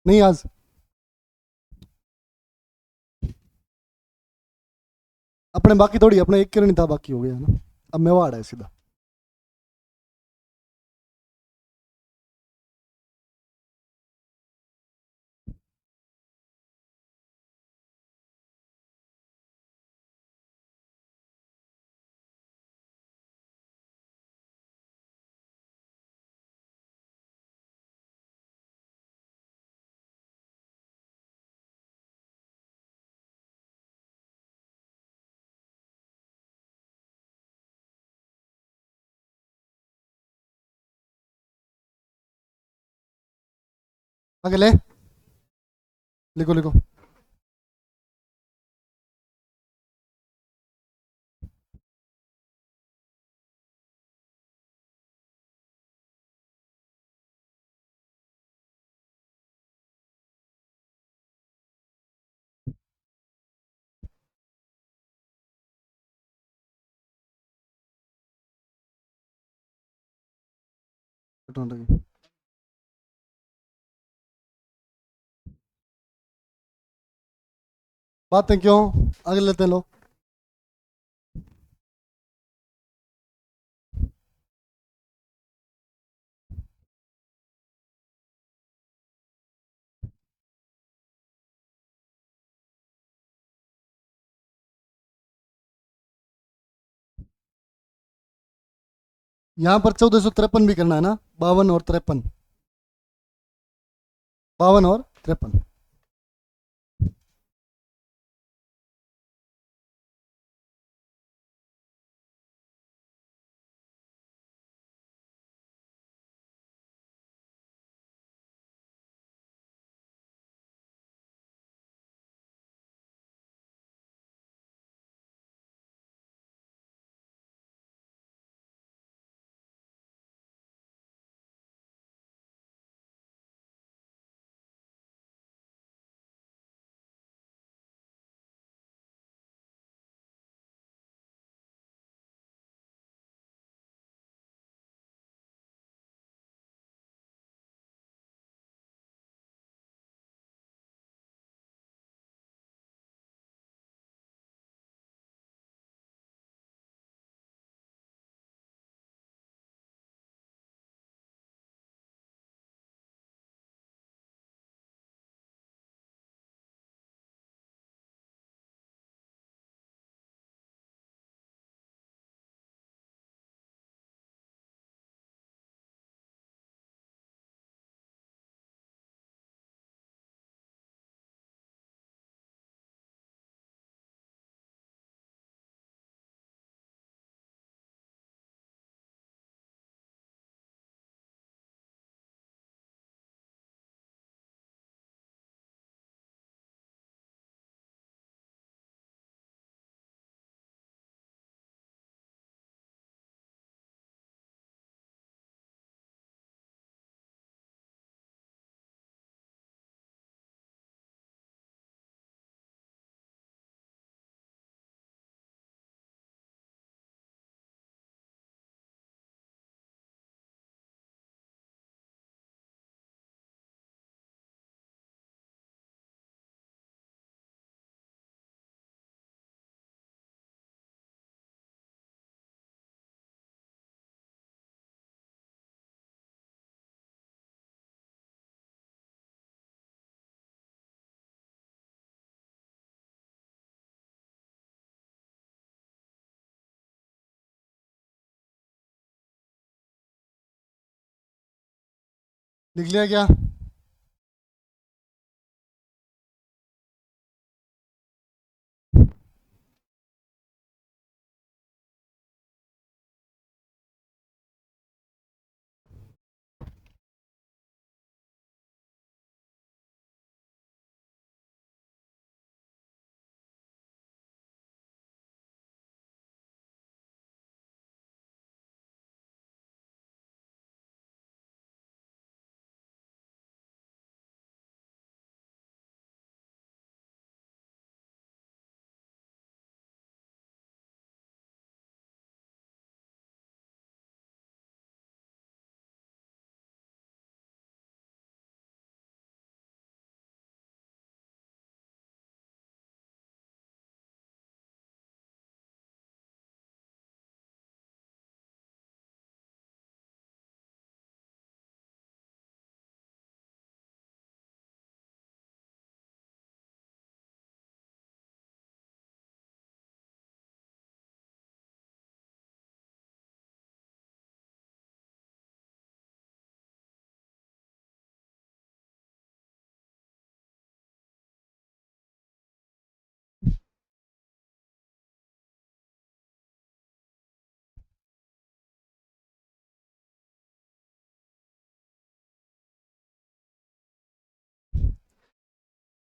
नहीं आज। अपने बाकी थोड़ी, अपने एक किरण था बाकी हो गया ना। अब मेवाड़ है सीधा। अगले, लिखो लिखो। बातें क्यों, अगले लेते हैं लो। यहाँ पर 1453 भी करना है ना, 52 और 53, 52 और 53। लिख लिया क्या?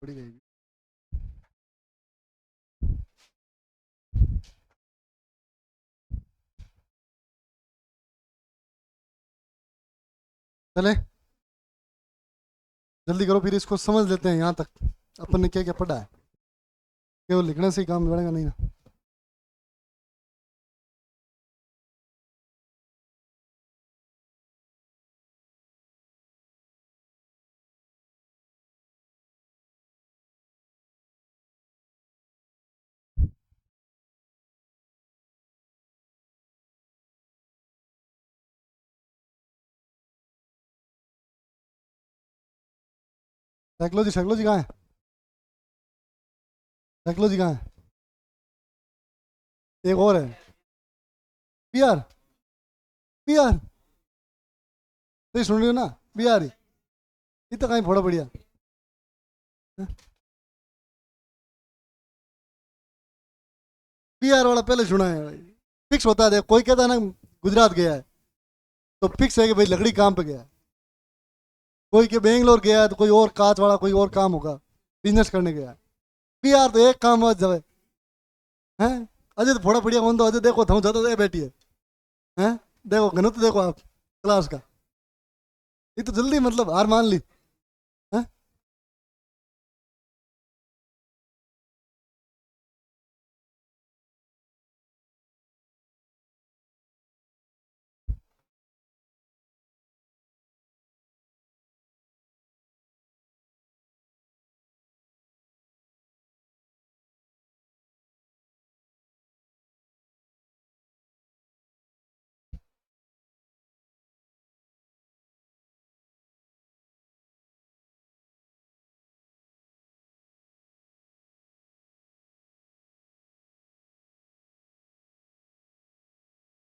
पड़ी गई। चले जल्दी करो, फिर इसको समझ लेते हैं यहाँ तक अपन ने क्या क्या पढ़ा है। केवल लिखने से ही काम बढ़ेगा नहीं ना। साइकोलॉजी, साइकोलॉजी कहाँ है? साइकोलॉजी कहाँ है? एक और है, पीआर। पीआर तो सुन रही हो ना, पीआर ही ये तो कहीं फोड़ा बढ़िया। पीआर वाला पहले सुना है भाई। फिक्स होता है, देख कोई कहता है ना गुजरात गया है तो फिक्स है कि भाई लकड़ी काम पे गया है। कोई के बेंगलोर गया है तो कोई और कांच वाला कोई और काम होगा, बिजनेस करने गया है। पीआर तो एक काम बस जाए हैं। अजय तो फोड़ा बढ़िया कौन, तो अजय देखो थम ज्यादा बैठी है हैं। देखो घनत्व देखो आप क्लास का, ये तो जल्दी मतलब हार मान ली हैं?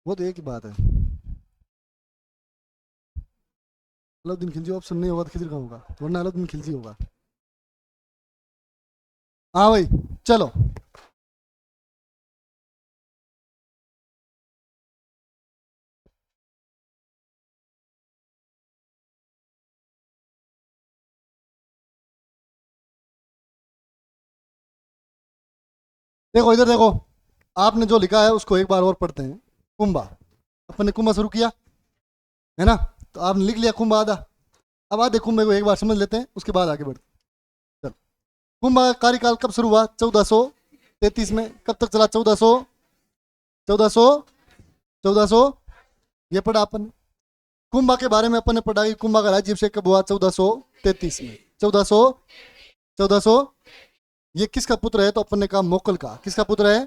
वो तो एक ही बात है, अलाउद्दीन खिलजी ऑप्शन नहीं होगा तो खिजर का होगा, वरना अलाउद्दीन खिलजी होगा। हाँ भाई चलो। देखो इधर देखो, आपने जो लिखा है उसको एक बार और पढ़ते हैं। कुंभा, अपन ने कुंभा शुरू किया है ना, तो आपने लिख लिया कुंभा आधा। अब आधे कुंभे को एक बार समझ लेते हैं, उसके बाद आगे बढ़ते हैं। चलो, कुंभा का कार्यकाल कब शुरू हुआ? 1433 में। कब तक चला? 1400 1400 ये पढ़ा अपन। कुंभा के बारे में अपन ने पढ़ा कि कुंभा का राज्याभिषेक कब हुआ? 1433 में। 1400 ये किसका पुत्र है? तो अपन ने कहा मोकल का। किसका पुत्र है?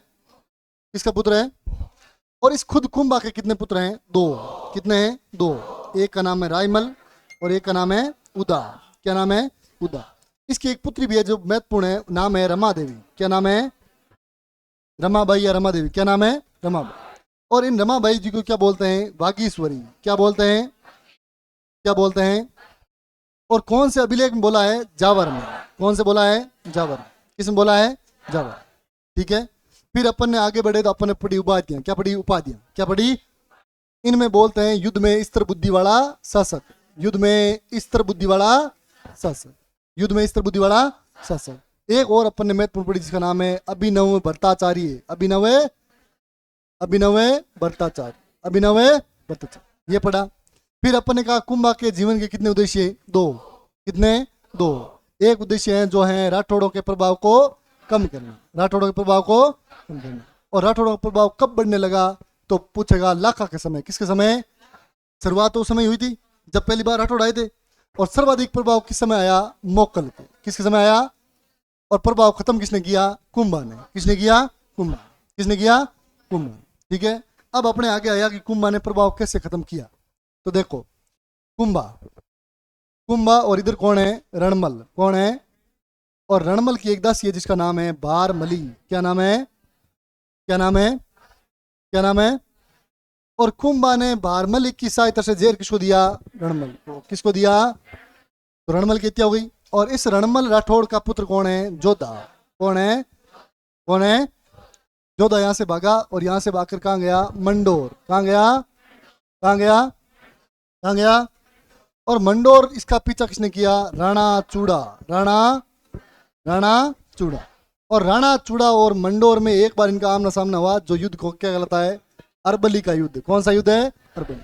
किसका पुत्र है? और इस खुद कुंभा के कितने पुत्र हैं? दो। कितने हैं? दो। एक का नाम है रायमल और एक का नाम है उदा। क्या नाम है? उदा। इसकी एक पुत्री भी है जो महत्वपूर्ण है, नाम है रमा देवी। क्या नाम है? रमाबाई या रमा देवी। क्या नाम है? रमाबाई। और इन रमाबाई जी को क्या बोलते हैं? वागीश्वरी। क्या बोलते हैं? क्या बोलते हैं? और कौन से अभिलेख में बोला है? जावर में। कौन से बोला है? जावर। किसमें बोला है? जावर। ठीक है। फिर अपन ने आगे बढ़े तो अपन ने पढ़ी उपाधियां। क्या पढ़ी? उपाधियां। क्या पढ़ी? इनमें बोलते हैं युद्ध में स्थिर बुद्धि वाला शासक। युद्ध में स्थिर बुद्धि वाला शासक। युद्ध में स्थिर बुद्धि वाला शासक। एक और अपन ने महत्वपूर्ण पढ़ी जिसका नाम है अभिनव भट्टाचार्य। अभिनव अभिनव भट्टाचार्य। अभिनव भट्टाचार्य ये पढ़ा। फिर अपन ने कहा कुंभा के जीवन के कितने उद्देश्य? दो। कितने? दो। एक उद्देश्य है जो है राठौड़ों के प्रभाव को कम करना। राठौड़ों के प्रभाव को कम करना। और राठौड़ों का प्रभाव कब बढ़ने लगा? तो पूछेगा लाखा के समय। किसके समय? शुरुआत तो उस समय हुई थी जब पहली बार राठौड़ आए थे। और सर्वाधिक प्रभाव किस समय आया? मोकल के। किसके समय आया? और प्रभाव खत्म किसने किया? कुंभा ने। किसने किया? कुंभा। किसने किया? कुंभा। ठीक है। अब अपने आगे आया कि कुंभा ने प्रभाव कैसे खत्म किया। तो देखो कुंभा, कुंभा और इधर कौन है? रणमल। कौन है? और रणमल की एक दासी है जिसका नाम है बारमली। क्या नाम है? क्या नाम है? क्या नाम है? और कुंभा ने बारमली की सहायता से जेर किसको दिया? रणमल को। किसको दिया? तो रणमल की हत्या हो गई। और इस रणमल राठौड़ का पुत्र कौन है? जोधा। कौन है? कौन है? जोधा यहां से भागा और यहां से भागकर कहां गया? मंडोर। कहां गया? कहां गया? कहां गया? और मंडोर इसका पीछा किसने किया? राणा चूड़ा। राणा राणा चूड़ा। और राणा चूड़ा और मंडोर में एक बार इनका आमना सामना हुआ, जो युद्ध को क्या कहलाता है? अरबली का युद्ध। कौन सा युद्ध है? अरबली।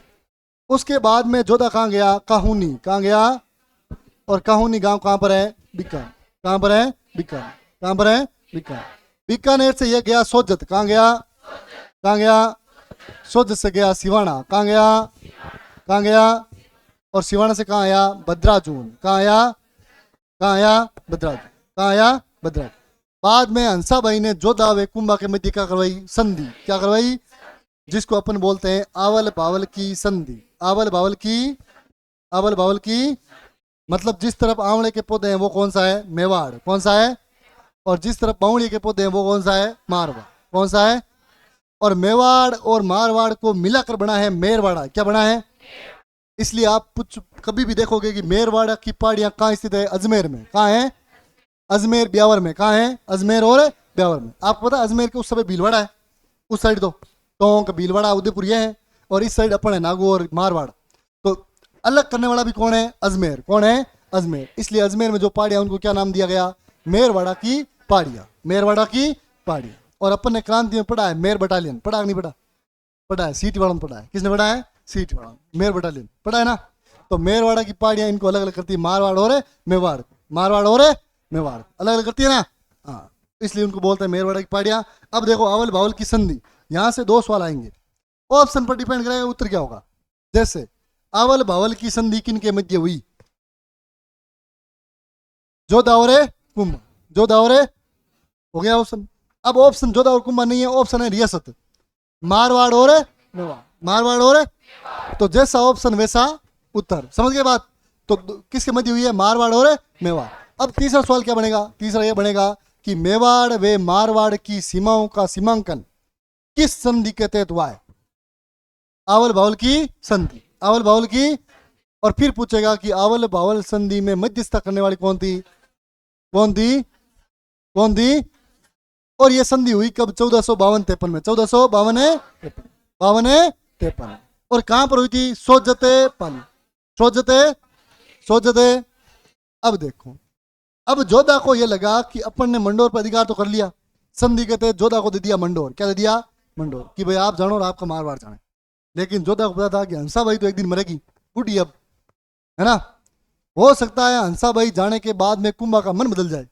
उसके बाद में जोधा कहाँ गया? काहुनी। कहाँ गया? और काहुनी गांव कहाँ पर है? बीकानेर। कहाँ पर है? बीकानेर। कहाँ पर है? बीकानेर। बीकानेर से यह गया सोजत। कहाँ गया? कहाँ गया? सोजत से गया सिवाना। कहाँ गया? कहाँ गया? और सिवाना से कहाँ आया? भद्राचून। कहाँ आया? कहाँ आया? भद्राचून। कहाँ आया? भद्राचून। बाद में हंसाबाई ने जोधा व कुंभा के मध्य क्या करवाई? संधि। क्या करवाई? जिसको अपन बोलते हैं आवल बावल की संधि। आवल बावल की, आवल बावल की मतलब जिस तरफ आंवले के पौधे हैं वो कौन सा है? मेवाड़। कौन सा है? और जिस तरफ बावड़ी के पौधे हैं वो कौन सा है? मारवाड़। कौन सा है? और मेवाड़ और मारवाड़ को मिलाकर बना है मेरवाड़ा। क्या बना है? इसलिए आप कुछ कभी भी देखोगे कि मेरवाड़ा की पहाड़ियां कहाँ स्थित है? अजमेर में। कहाँ है? अजमेर ब्यावर में। कहाँ है? अजमेर और ब्यावर में। आपको पता है अजमेर के उस समय भीलवाड़ा है, उस साइड तो टोंक भीलवाड़ा उदयपुर ये है, और इस साइड अपन है नागौर मारवाड़। तो अलग करने वाला भी कौन है? अजमेर। कौन है? अजमेर। इसलिए अजमेर में जो पहाड़ियां उनको क्या नाम दिया गया? मेरवाड़ा की पहाड़ियां। मेरवाड़ा की पहाड़ियां। और अपन ने क्रांति में पढ़ा है मेर बटालियन। पढ़ा कि नहीं पढ़ा? पढ़ा है। सीटी वालों ने पढ़ा है। किसने पढ़ा है? सीटी वालों ने। मेर बटालियन पढ़ा है ना? तो मेरवाड़ा की पहाड़ियां इनको अलग अलग करती है, मारवाड़ और मेवाड़। मारवाड़ और मेवाड़ अलग अलग करती है ना? हाँ, इसलिए उनको बोलते हैं मेरवाड़ा की पहाड़ियां। अब देखो अवल बावल की संधि, यहां से दो सवाल आएंगे, ऑप्शन पर डिपेंड करेगा उत्तर क्या होगा। जैसे अवल बावल की संधि किन के मध्य हुई? जोधा और कुंभ। जोधा और हो गया ऑप्शन। अब ऑप्शन जोधा और कुंभ नहीं है, ऑप्शन है रियासत। मारवाड़ और मेवाड़। मारवाड़ और, तो जैसा ऑप्शन वैसा उत्तर। समझ गए बात? तो किसके मध्य हुई है? मारवाड़ और मेवाड़। अब तीसरा सवाल क्या बनेगा? तीसरा यह बनेगा कि मेवाड़ व मारवाड़ की सीमाओं का सीमांकन किस संधि के तहत हुआ है? आवल बावल की संधि। आवल बावल की। और फिर पूछेगा कि आवल बावल संधि में मध्यस्थता करने वाली कौन थी? कौन थी? कौन थी? और यह संधि हुई कब? 1452-53 में। 1452 52 53। और कहां पर हुई थी? सोजते पन। सोजते, सोजते। अब देखो, अब जोधा को यह लगा कि अपन ने मंडोर पर अधिकार तो कर लिया, संधि के तहत जोधा को दे दिया मंडोर। क्या दे दिया? मंडोर, कि भाई आप जानो और आपका मारवाड़ जाने। लेकिन जोधा को पता था कि हंसा भाई तो एक दिन मरेगी, बूढ़ी अब, है ना? हो सकता है हंसा भाई जाने के बाद में कुंभा का मन बदल जाए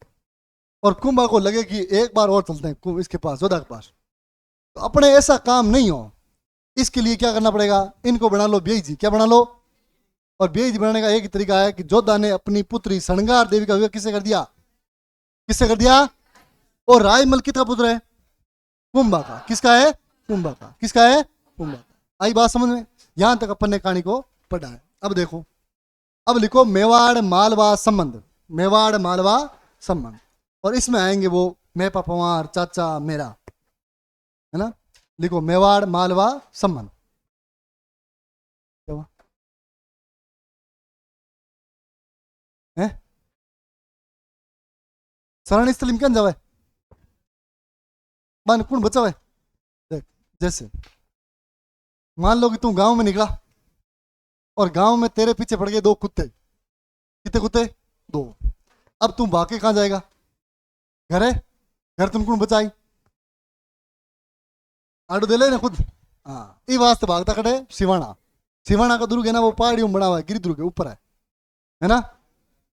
और कुंभा को लगे कि एक बार और चलते हैं इसके पास, जोधा के पास। तो अपने ऐसा काम नहीं हो, इसके लिए क्या करना पड़ेगा? इनको बना लो बेई जी। क्या बना लो? और बेई जी बनाने का एक ही तरीका है कि जोधा ने अपनी पुत्री श्रृंगार देवी का विवाह किससे कर दिया? किससे कर दिया? और राजमल किसका पुत्र है? कुंभा का। किसका है? कुंभा का। किसका है? कुंभा का। आई बात समझ में? यहां तक अपन ने कहानी को पढ़ा है। अब देखो, अब लिखो मेवाड़ मालवा संबंध। मेवाड़ मालवा संबंध। और इसमें आएंगे वो मैं पपवार चाचा मेरा, है ना? लिखो मेवाड़ मालवा संबंध। है शरण स्थल में क्या जावे? मान कौन बचा है? देख, जैसे मान लो कि तू गांव में निकला और गांव में तेरे पीछे पड़ गए दो कुत्ते। कितने कुत्ते? दो। अब तू भाग के कहां जाएगा? घर है, घर तुम कौन बचाई? आडू दे ले ना खुद। हाँ, ये वास्ते भागता कटे सिवाना। सिवाना का दुर्ग है ना, वो पहाड़ियों में बना हुआ है, गिरी दुर्ग के ऊपर है ना?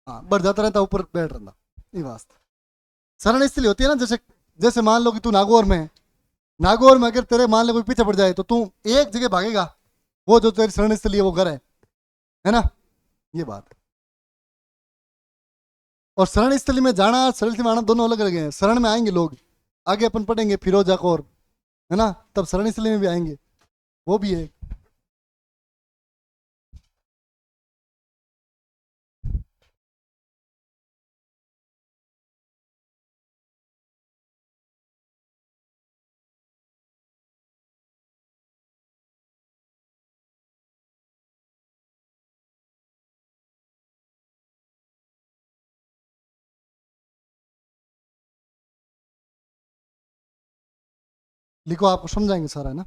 हाँ, बढ़ जाता रहता ऊपर बैठ रहता, ये वास्ते। शरण इसलिए होती है ना, जैसे जैसे मान लो कि तू नागौर में है, नागौर में अगर तेरे मान लो कोई पीछे पड़ जाए तो तू एक जगह भागेगा, वो जो तेरी शरण स्थली है वो घर है ना? ये बात। और शरण स्थली में जाना और शरण स्थली में आना दोनों अलग अलग हैं। शरण में आएंगे लोग, आगे अपन पढ़ेंगे फिरोजा कौर, है ना? तब शरण स्थली में भी आएंगे, वो भी है। लिखो, आपको समझाएंगे सारा, है ना?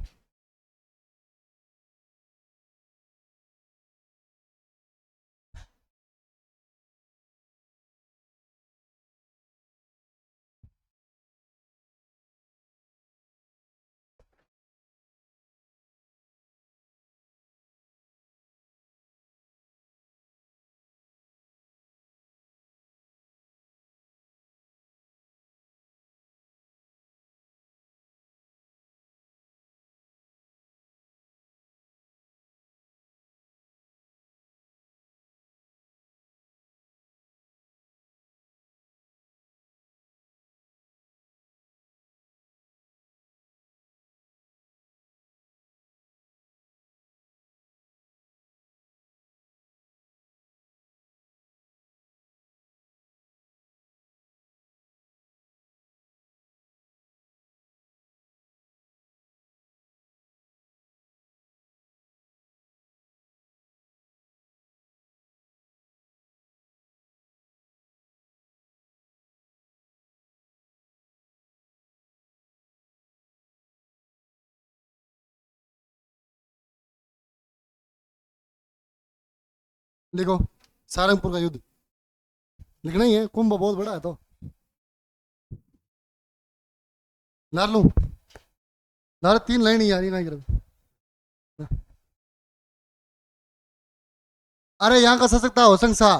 लिखो सारंगपुर का युद्ध। लिखना ही है, कुंभ बहुत बड़ा है तो। नार लूं? नारे 3 लाइन ही आ रही ना। अरे यहाँ का शासक था होशंग शाह।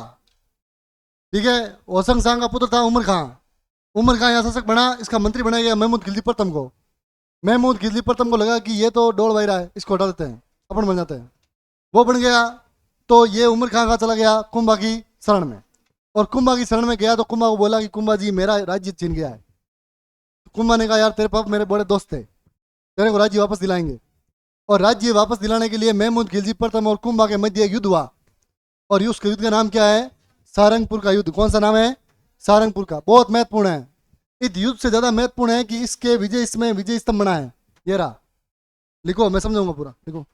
ठीक है। होशंग शाह का पुत्र था उमर खां। उमर खां यहाँ शासक बना, इसका मंत्री बनाया गया महमूद खिलजी प्रथम को। महमूद खिलजी प्रथम को लगा कि ये तो डोल वायरा है, इसको हटा देते हैं, अपन बन जाते हैं। वो बन गया। तो ये उमर खां का चला गया कुंभा की शरण में। और कुंभा की शरण में गया तो कुंभा को बोला कि कुंभा जी मेरा राज्य छीन गया है। कुंभा ने कहा यार तेरे पाप मेरे बड़े दोस्त थे, तेरे को राज्य वापस दिलाएंगे। और राज्य वापस दिलाने के लिए महमूद खिलजी प्रथम और कुंभा के मध्य एक युद्ध हुआ। और उस युद्ध का नाम क्या है? सारंगपुर का युद्ध। कौन सा नाम है? सारंगपुर का। बहुत महत्वपूर्ण है। इस युद्ध से ज्यादा महत्वपूर्ण है कि इसके विजय, इसमें विजय स्तंभ बना है। ये रहा। लिखो, मैं समझाऊंगा पूरा, लिखो।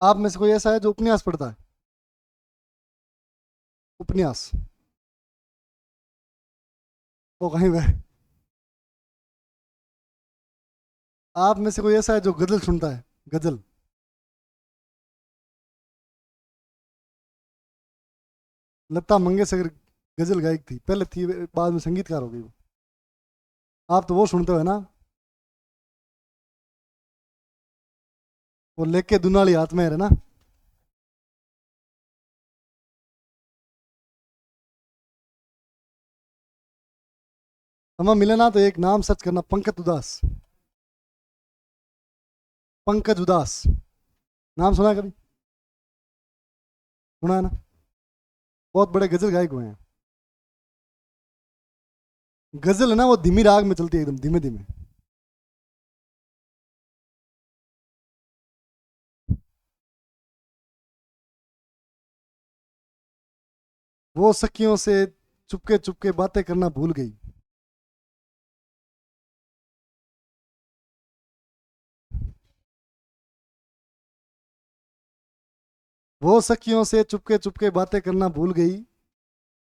आप में से कोई ऐसा है जो उपन्यास पढ़ता है? उपन्यास? वो कहीं वह। आप में से कोई ऐसा है जो गजल सुनता है? गजल? लता मंगेशकर गजल गायक थी, पहले थी, बाद में संगीतकार हो गई वो। आप तो वो सुनते हो ना? वो लेके दुनाली हाथ में है ना? समय मिले ना तो एक नाम सर्च करना, पंकज उदास। पंकज उदास, नाम सुना है कभी? सुना है ना? बहुत बड़े गजल गायक हुए हैं। गजल है ना, वो धीमी राग में चलती है, एकदम धीमे धीमे। वो सखियों से चुपके चुपके बातें करना भूल गई। वो सखियों से चुपके चुपके बातें करना भूल गई।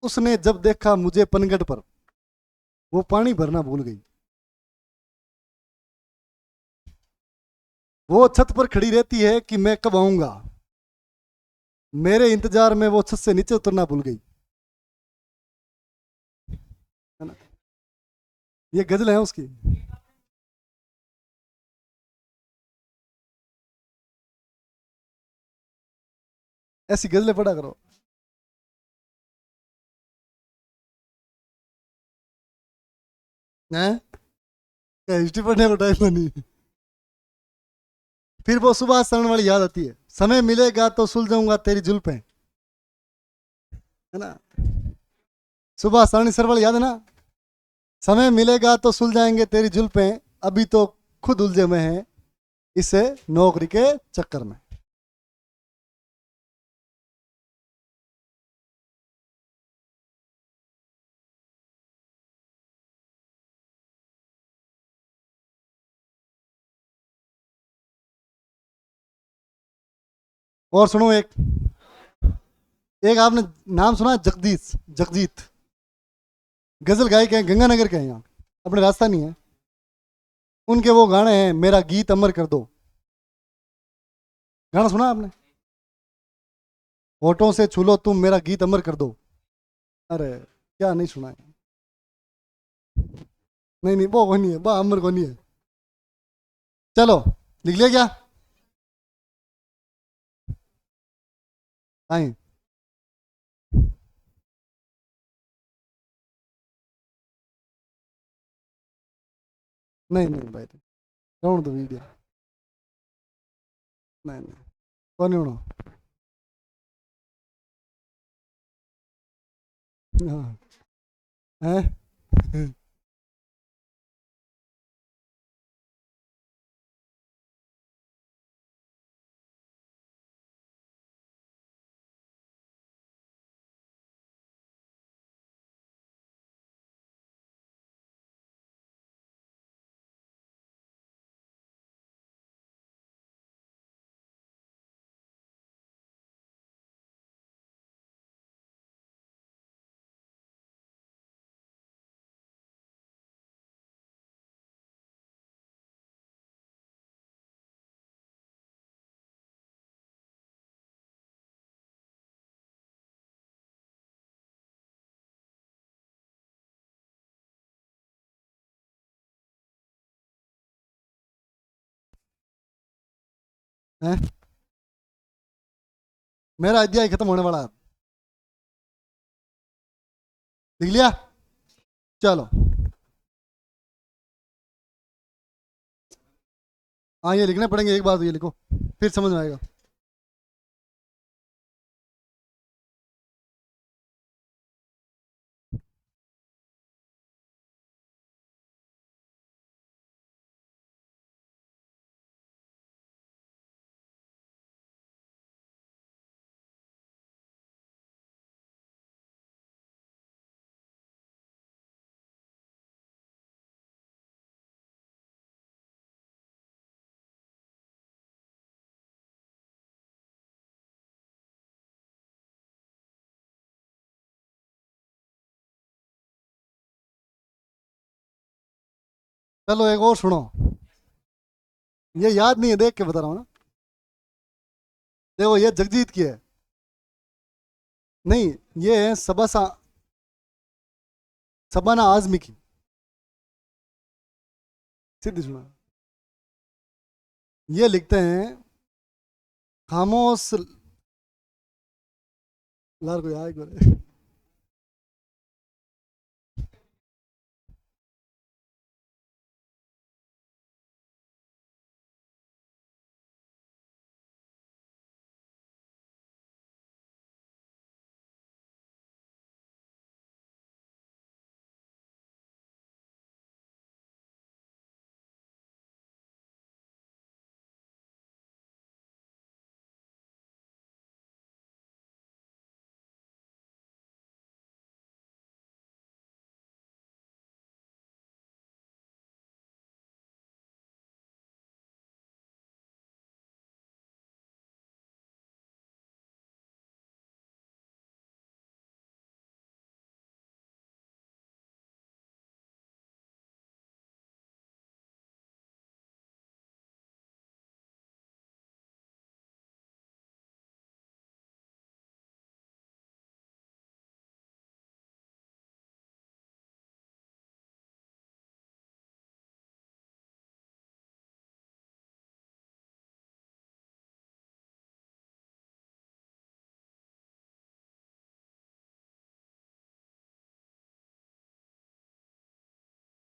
उसने जब देखा मुझे पनघट पर, वो पानी भरना भूल गई। वो छत पर खड़ी रहती है कि मैं कब आऊंगा। मेरे इंतजार में वो छत से नीचे उतरना भूल गई। है ना? ये गजल है उसकी। ऐसी गजलें पढ़ा करो। हैं? क्या हिस्ट्री पढ़ने को टाइम नहीं? फिर वो सुभाष शरण वाली याद आती है, समय मिलेगा तो सुलझाऊंगा तेरी जुल्फें। है ना? सुभाष शरण सर वाली याद है ना? समय मिलेगा तो सुलझाएंगे तेरी जुल्फें, अभी तो खुद उलझे में हैं इसे नौकरी के चक्कर में। और सुनो एक, एक आपने नाम सुना है, जगदीश, जगजीत। गजल गायक हैं, गंगानगर के हैं, यहाँ अपने राजस्थानी है। उनके वो गाने हैं, मेरा गीत अमर कर दो। गाना सुना आपने? होठों से छू लो तुम मेरा गीत अमर कर दो। अरे क्या नहीं सुना है? नहीं नहीं, वो नहीं है, वो अमर को नहीं है। चलो, लिख लिया क्या? आई। नहीं नहीं भाई, कौन तो वीडियो? नहीं नहीं, कौन होना? हाँ। हैं? हैं? मेरा अध्याय खत्म होने वाला है। लिख लिया? चलो। हाँ, ये लिखने पड़ेंगे, एक बार ये लिखो, फिर समझ में आएगा। चलो एक और सुनो। ये याद नहीं है, देख के बता रहा हूँ ना। देखो, ये जगजीत की है। नहीं, ये है शबाना आजमी की। सीधी सुना। ये लिखते हैं, खामोश लार को याद करे।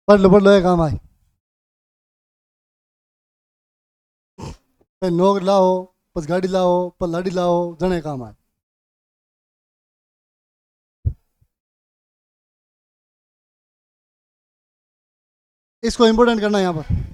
पढ़ लो ये काम आए। पे नौकर लाओ, बस गाड़ी लाओ, पर लाड़ी लाओ, जने काम आए। इसको इम्पोर्टेंट करना है यहाँ पर।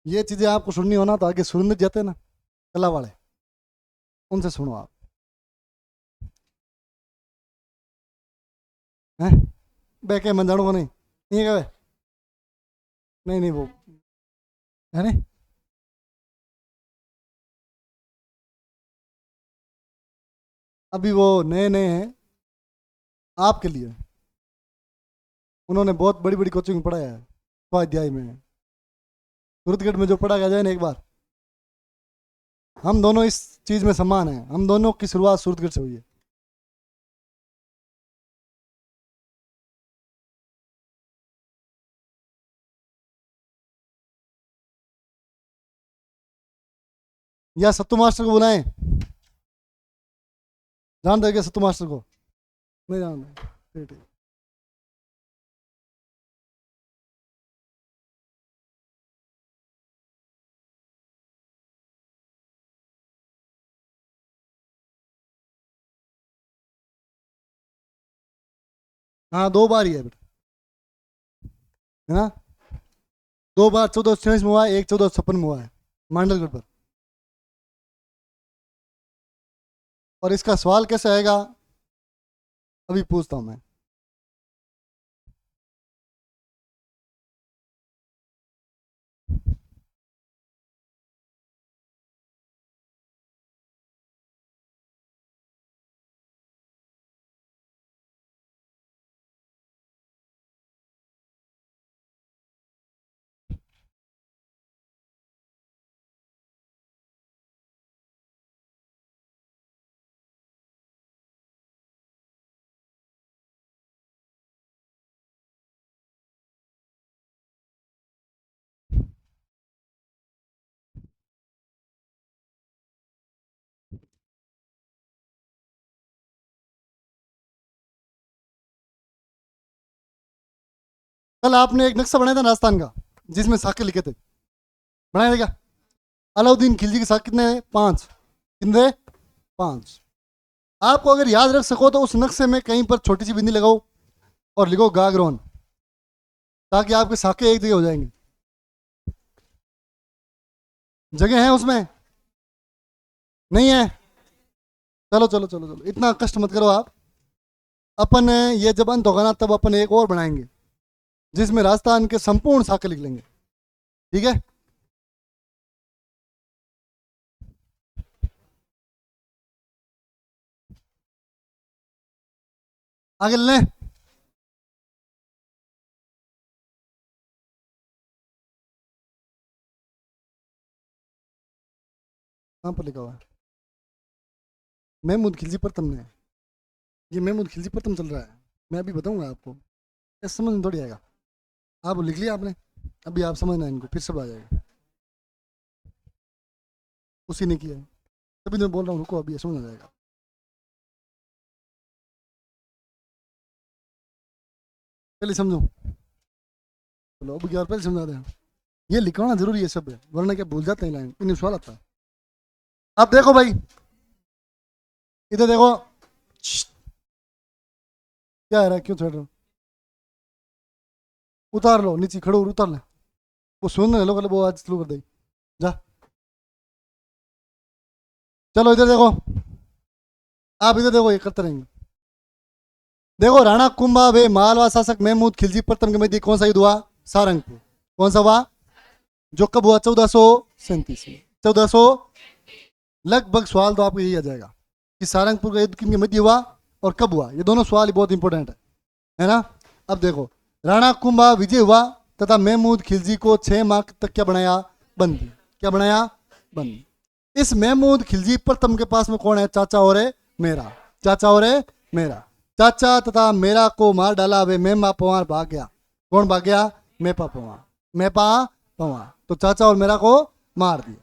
ये चीजें आपको सुननी हो ना तो आगे सुरेंद्र जाते हैं ना कला वाले, उनसे सुनो आप। हैं बैके मन जानो को नहीं, नहीं कहे, नहीं नहीं वो है नहीं। अभी वो नए नए हैं आपके लिए। उन्होंने बहुत बड़ी बड़ी कोचिंग में पढ़ाया है, स्वाध्याय में, सूरतगढ़ में जो पढ़ा गया जाए ना एक बार। हम दोनों इस चीज में समान हैं, हम दोनों की शुरुआत सूरतगढ़ से हुई है। या सत्तू मास्टर को बुलाएं, जान दो क्या सत्तू मास्टर को? नहीं जानते, ठीक ठीक। हाँ 2 बार ही है बेटा, है ना। 2 बार 1446 में हुआ है, एक 1456 में हुआ है मांडलगढ़ पर। और इसका सवाल कैसे आएगा अभी पूछता हूं मैं। कल आपने एक नक्शा बनाया था राजस्थान का जिसमें साके लिखे थे, बनाया था क्या? अलाउद्दीन खिलजी के साथ कितने हैं? 5। कितने? 5। आपको अगर याद रख सको तो उस नक्शे में कहीं पर छोटी सी बिंदी लगाओ और लिखो गागरोन, ताकि आपके साके एक जगह हो जाएंगे। जगह है उसमें? नहीं है? चलो चलो चलो चलो, इतना कष्ट मत करो आप। अपन ये जब अंत होगा ना तब अपन एक और बनाएंगे जिसमें राजस्थान के संपूर्ण साके लिख लेंगे, ठीक है? आगे ले। कहाँ पर लिखा हुआ है? महमूद खिलजी प्रथम ने, ये महमूद खिलजी प्रथम चल रहा है। मैं अभी बताऊंगा आपको, ऐसे समझ में थोड़ी आएगा। आप लिख लिया आपने, अभी आप समझना इनको, फिर सब आ जाएगा। उसी ने किया है, तभी तो मैं बोल रहा हूँ, रुको अभी समझ आ जाएगा। पहले समझो, चलो अब क्या पहले समझा दें। ये लिखवाना जरूरी है सब, वरना क्या भूल जाते हैं लाइन, इन्हें सवाल आता है। अब देखो भाई, इधर देखो। क्या है रहा है, क्यों छेड़ रहे हो? उतार लो नीचे, खड़ो उतार ले। वो सुन लो, वो आज शुरू कर देगी। जा, चलो इधर देखो। आप इधर देखो, ये करते रहेंगे। देखो, राणा कुंभा वे मालवा शासक महमूद खिलजी प्रथम के मध्य कौन सा युद्ध हुआ? सारंगपुर। कौन सा हुआ? जो कब हुआ? 1437 में। 1400, लगभग सवाल तो आपको यही आ जाएगा कि सारंगपुर का युद्ध किनके मध्य हुआ? और कब हुआ, ये दोनों सवाल बहुत इंपॉर्टेंट है ना। अब देखो, राणा कुंभा विजय हुआ तथा महमूद खिलजी को 6 माह तक क्या बनाया, बंदी। क्या बनाया, बंदी। इस महमूद खिलजी प्रथम के पास में कौन है, चाचा और है मेरा, चाचा और है मेरा। चाचा तथा मेरा को मार डाला, वे मेमा पवार भाग गया। कौन भाग गया, मेपा पवार, मेपा पवार। तो चाचा और मेरा को मार दिया।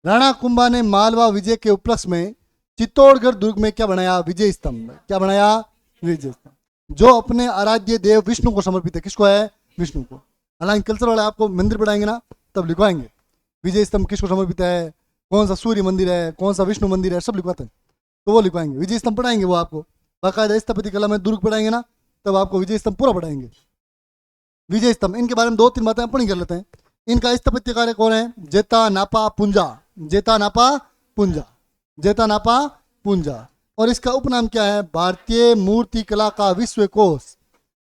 राणा कुंभा ने मालवा विजय के उपलक्ष्य में चित्तौड़गढ़ दुर्ग में क्या बनाया, विजय स्तंभ। क्या बनाया, विजय स्तंभ, जो अपने आराध्य देव विष्णु को समर्पित है। किसको है, विष्णु को। हालांकि कल्चर वाले आपको मंदिर पढ़ाएंगे ना, तब लिखवाएंगे विजय स्तंभ किसको समर्पित है, कौन सा सूर्य मंदिर है, कौन सा विष्णु मंदिर है, सब लिखवाते हैं। तो वो लिखवाएंगे, विजय स्तंभ पढ़ाएंगे वो आपको। बाकायदा स्थापत्य कला में दुर्ग पढ़ाएंगे ना, तब आपको विजय स्तंभ पूरा पढ़ाएंगे। विजय स्तंभ, इनके बारे में 2-3 बातें अपन ही कर लेते हैं। इनका स्थापत्य कार्य कौन है, जेता नापा पुंजा, जेता नापा पुंजा, जेता नापा पुंजा। और इसका उपनाम क्या है, भारतीय मूर्ति कला का विश्वकोश।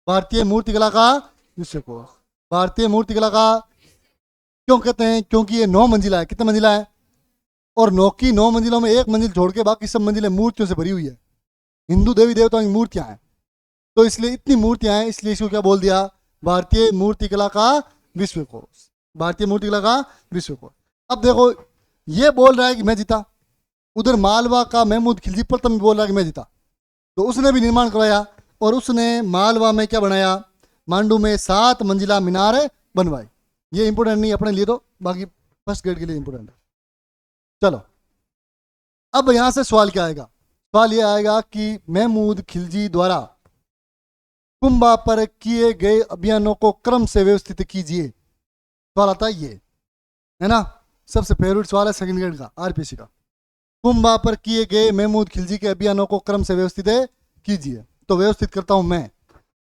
भारतीय मूर्ति कला का विश्वकोश। भारतीय मूर्ति कला का क्यों कहते हैं, क्योंकि ये 9 मंजिला है। कितने मंजिला है, और 9 मंजिलों में 1 मंजिल छोड़ के बाकी सब मंजिलें मूर्तियों से भरी हुई है। हिंदू देवी देवताओं की मूर्तियां हैं, तो इसलिए इतनी मूर्तियां हैं, इसलिए इसको क्या बोल दिया, भारतीय मूर्ति कला का विश्वकोश। भारतीय मूर्ति कला का विश्वकोश। अब देखो, ये बोल रहा है कि मैं जीता, उधर मालवा का महमूद खिलजी प्रथम बोल रहा है कि मैं जीता। तो उसने भी निर्माण करवाया, और उसने मालवा में क्या बनाया, मांडू में 7 मंजिला मीनार बनवाई। ये इंपोर्टेंट नहीं अपने लिए, तो बाकी फर्स्ट ग्रेड के लिए इंपोर्टेंट है। चलो, अब यहां से सवाल क्या आएगा, सवाल ये आएगा कि महमूद खिलजी द्वारा कुंभा पर किए गए अभियानों को क्रम से व्यवस्थित कीजिए। सवाल आता है ये, है ना। सबसे फेवरेट सवाल है सेकंड ग्रेड का, आरपीसी का। कुंभा पर किए गए महमूद खिलजी के अभियानों को क्रम से व्यवस्थित कीजिए। तो व्यवस्थित करता हूं मैं।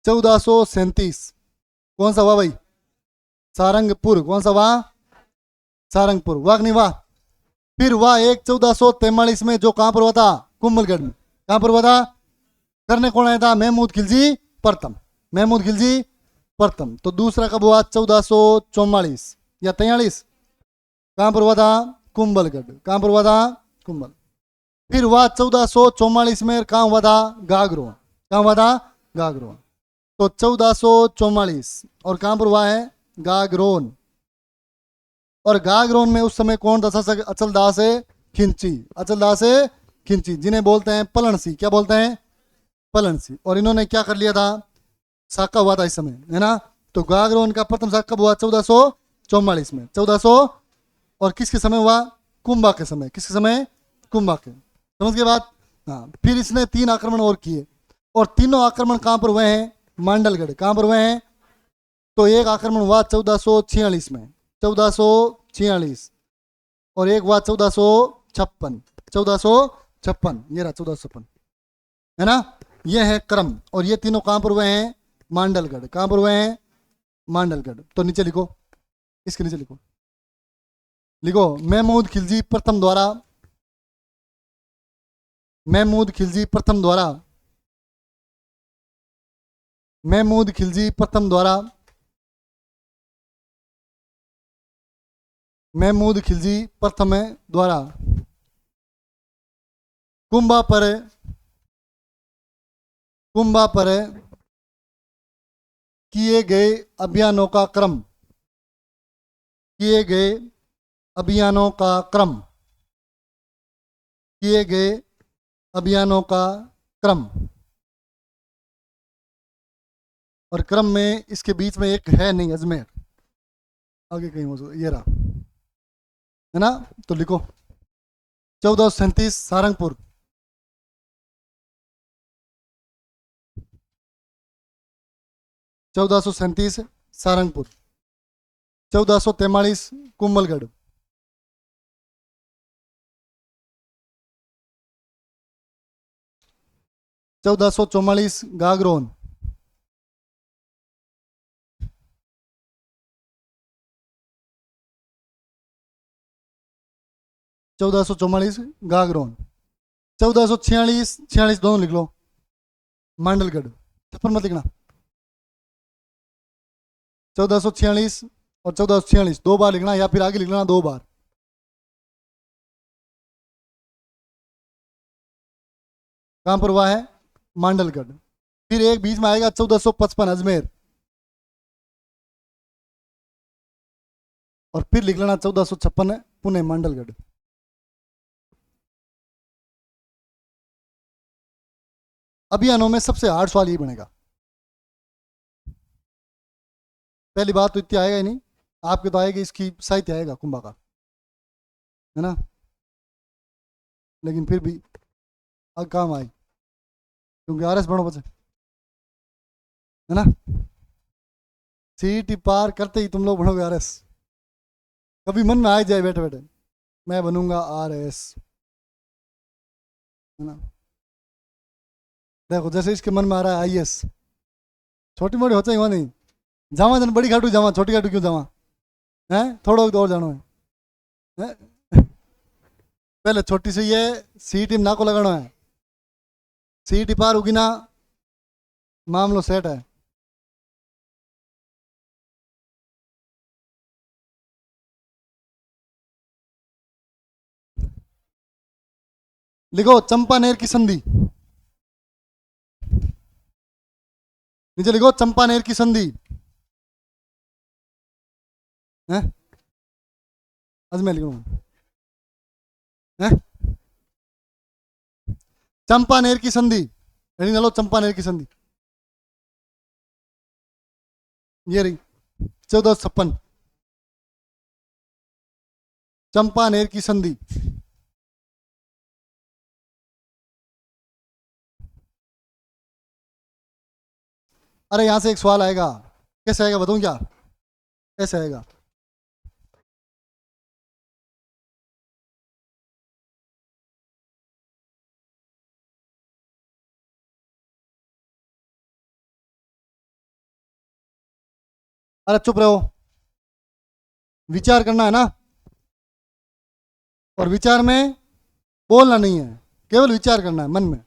1437 कौन सा हुआ भाई, सारंगपुर। कौन सा हुआ, सारंगपुर। वाह नहीं वाह। फिर हुआ एक 1443 में, जो कहां पर हुआ था, कुंभलगढ़ में। कहां पर हुआ था, करने कौन आया था, महमूद खिलजी प्रथम, महमूद खिलजी प्रथम। तो दूसरा कब हुआ, 1444 या 43, कहां पर हुआ था, कुंभलगढ़। कहां पर हुआ था, कुंभल। फिर हुआ 1444 में, कहां हुआ था, गागरोन। कहां हुआ था, गागरोन। तो 1444 और कहां पर हुआ है, गागरोन। और गागरोन में उस समय कौन था, अचलदास खिंची, अचलदास खिंची, जिन्हें बोलते हैं पलनसी। क्या बोलते हैं, पलनसी। और इन्होंने क्या कर लिया था, साका हुआ था इस समय, है ना। तो गागरोन का प्रथम साका हुआ 1444 में, 1400। और किसके समय हुआ, कुंभा के समय। किसके समय, कुंभा के। समझ गए बात। हाँ, फिर इसने 3 आक्रमण और किए, और तीनों आक्रमण कहां पर हुए हैं, मांडलगढ़। कहां पर हुए हैं, तो एक आक्रमण हुआ 1446 में, 1446, और एक हुआ 1456, 1456। ये रहा 1456, है ना। ये है क्रम। और ये तीनों कहां पर हुए हैं, मांडलगढ़। कहां पर हुए हैं, मांडलगढ़। तो नीचे लिखो, इसके नीचे लिखो, लिखो महमूद खिलजी प्रथम द्वारा, महमूद खिलजी प्रथम द्वारा, महमूद खिलजी प्रथम द्वारा, महमूद खिलजी प्रथम द्वारा कुंभा पर किए गए अभियानों का क्रम, किए गए अभियानों का क्रम, किए गए अभियानों का क्रम। और क्रम में इसके बीच में एक है नहीं, अजमेर आगे कहीं हो सकता, ये रहा, है ना। तो लिखो 1437 सारंगपुर, 1437 सारंगपुर, 1443 कुंभलगढ़, 1444 गागरोन, 1444 गागरोन, 1446 46 दोनों लिख लो, मांडलगढ़। छप्पन मत लिखना। 1446 और 1446 2 बार लिखना, या फिर आगे लिखना 2 बार। कहां पर हुआ है, मांडलगढ़। फिर एक बीच में आएगा 1455 अजमेर, और फिर लिख लेना 1456 पुणे मांडलगढ़। अभियानों में सबसे हार्ड सवाल यही बनेगा। पहली बात तो इतनी आएगा ही नहीं, आपके तो आएगा इसकी साहित्य आएगा कुंभा का, है ना, लेकिन फिर भी अब काम आए क्योंकि आरएस बनो बचे, है ना। सीटी पार करते ही तुम लोग बनोगे आरएस। कभी मन में आ जाए बैठे बैठे मैं बनूंगा आरएस, है ना। देखो जैसे इसके मन में आ रहा है आईएएस, छोटी मोटी होता ही वहाँ नहीं, जावा जन बड़ी घाटू जावा, छोटी घाटू क्यों जावा है, थोड़ा वक्त और जानो है? पहले छोटी सी ये सीटी में नाको लगाना है, सीटी पार होगी ना मामलो सेट है। लिखो चंपानेर की संधि, नीचे लिखो चंपानेर की संधि है, अजमेर लिखो है, चंपानेर की संधि, रेडी लो, चंपानेर की संधि ये रही 1456, चंपानेर की संधि। अरे यहां से एक सवाल आएगा, कैसे आएगा बताऊं क्या, ऐसे आएगा। अरे चुप रहो, विचार करना है ना, और विचार में बोलना नहीं है, केवल विचार करना है मन में।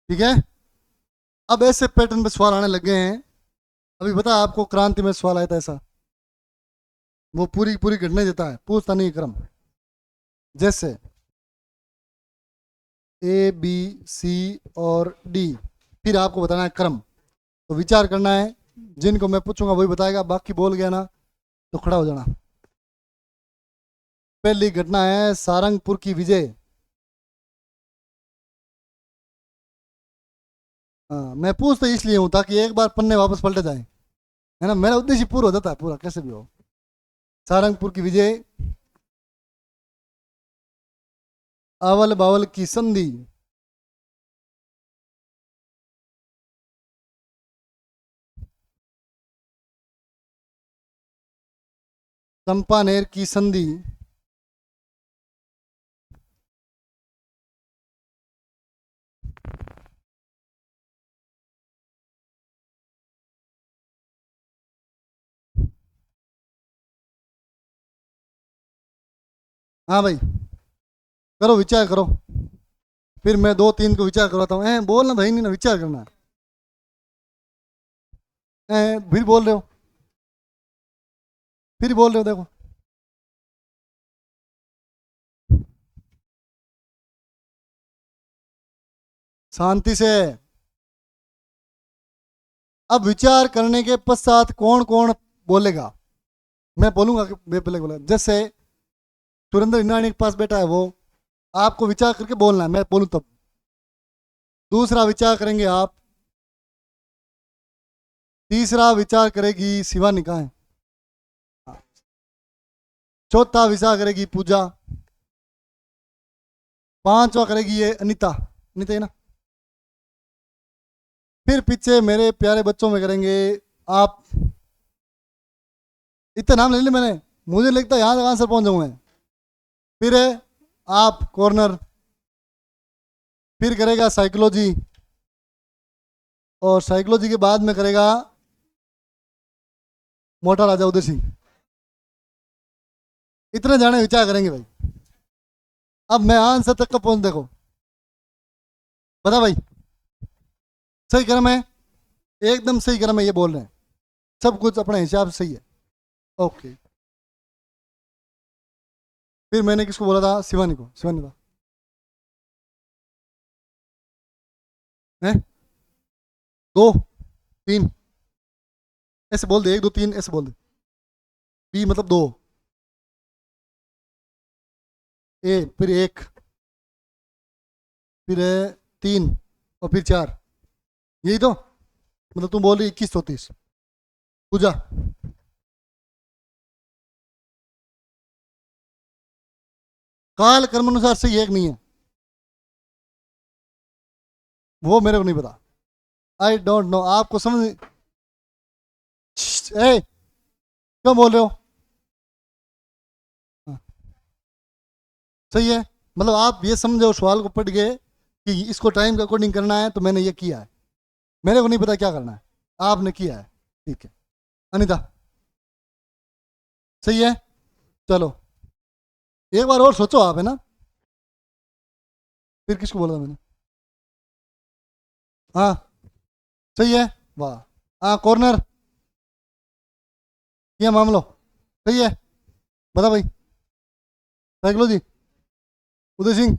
ठीक है, अब ऐसे पैटर्न पे सवाल आने लगे हैं। अभी बता आपको क्रांति में सवाल आया था ऐसा, वो पूरी पूरी घटना देता है, पूछता नहीं क्रम। जैसे ए बी सी और डी, फिर आपको बताना है क्रम, तो विचार करना है, जिनको मैं पूछूंगा वही बताएगा, बाकी बोल गया ना तो खड़ा हो जाना। पहली घटना है सारंगपुर की विजय। हाँ, मैं पूछता इसलिए हूं ताकि एक बार पन्ने वापस पलटे जाए, है ना, मेरा उद्देश्य पूरा हो जाता है पूरा, कैसे भी हो। सारंगपुर की विजय, अवल बावल की संधि, चंपानेर की संधि, हाँ भाई करो विचार करो, फिर मैं दो तीन को विचार करवाता हूँ। बोलना भाई नहीं ना, विचार करना है। फिर बोल रहे हो, फिर बोल रहे हो, देखो शांति से। अब विचार करने के पश्चात कौन कौन बोलेगा, मैं बोलूंगा कि मैं पहले बोला, जैसे सुरेंद्र हिंडाणी के पास बैठा है वो, आपको विचार करके बोलना है, मैं बोलूं तब। दूसरा विचार करेंगे आप, तीसरा विचार करेगी शिवानी का है, चौथा विचार करेगी पूजा, पांचवा करेगी ये अनीता, अनीता है ना, फिर पीछे मेरे प्यारे बच्चों में करेंगे आप। इतने नाम ले लिए मैंने, मुझे लगता है यहाँ तक आंसर पहुंच जाऊंगा। फिर है आप कॉर्नर, फिर करेगा साइकोलॉजी, और साइकोलॉजी के बाद में करेगा मोटा राजा उदय सिंह। इतने जाने विचार करेंगे भाई। अब मैं आंसर तक का पहुंच, देखो बता भाई, सही क्रम है, एकदम सही क्रम है, ये बोल रहे हैं, सब कुछ अपने हिसाब से सही है। ओके। फिर मैंने किसको बोला था? शिवानी को, शिवानी था है। दो, तीन, ऐसे बोल दे, एक दो तीन ऐसे बोल दे। बी मतलब दो, ए फिर एक, फिर तीन, और फिर चार, यही तो। मतलब तुम बोल रही 21 34। पूजा, काल कर्म अनुसार सही है कि नहीं है, वो मेरे को नहीं पता। आई डोंट नो, आपको समझ। ए, क्यों बोल रहे हो? हाँ, सही है। मतलब आप ये समझो सवाल को पढ़ के कि इसको टाइम के अकॉर्डिंग करना है, तो मैंने ये किया है। मेरे को नहीं पता क्या करना है, आपने किया है। ठीक है। अनिता, सही है। चलो, एक बार और सोचो आप, है ना। फिर किसको बोला था मैंने? हाँ, सही है। वाह। हाँ, कॉर्नर, ये मामलो सही है। बता भाई, साइकोलॉजी, उदय सिंह,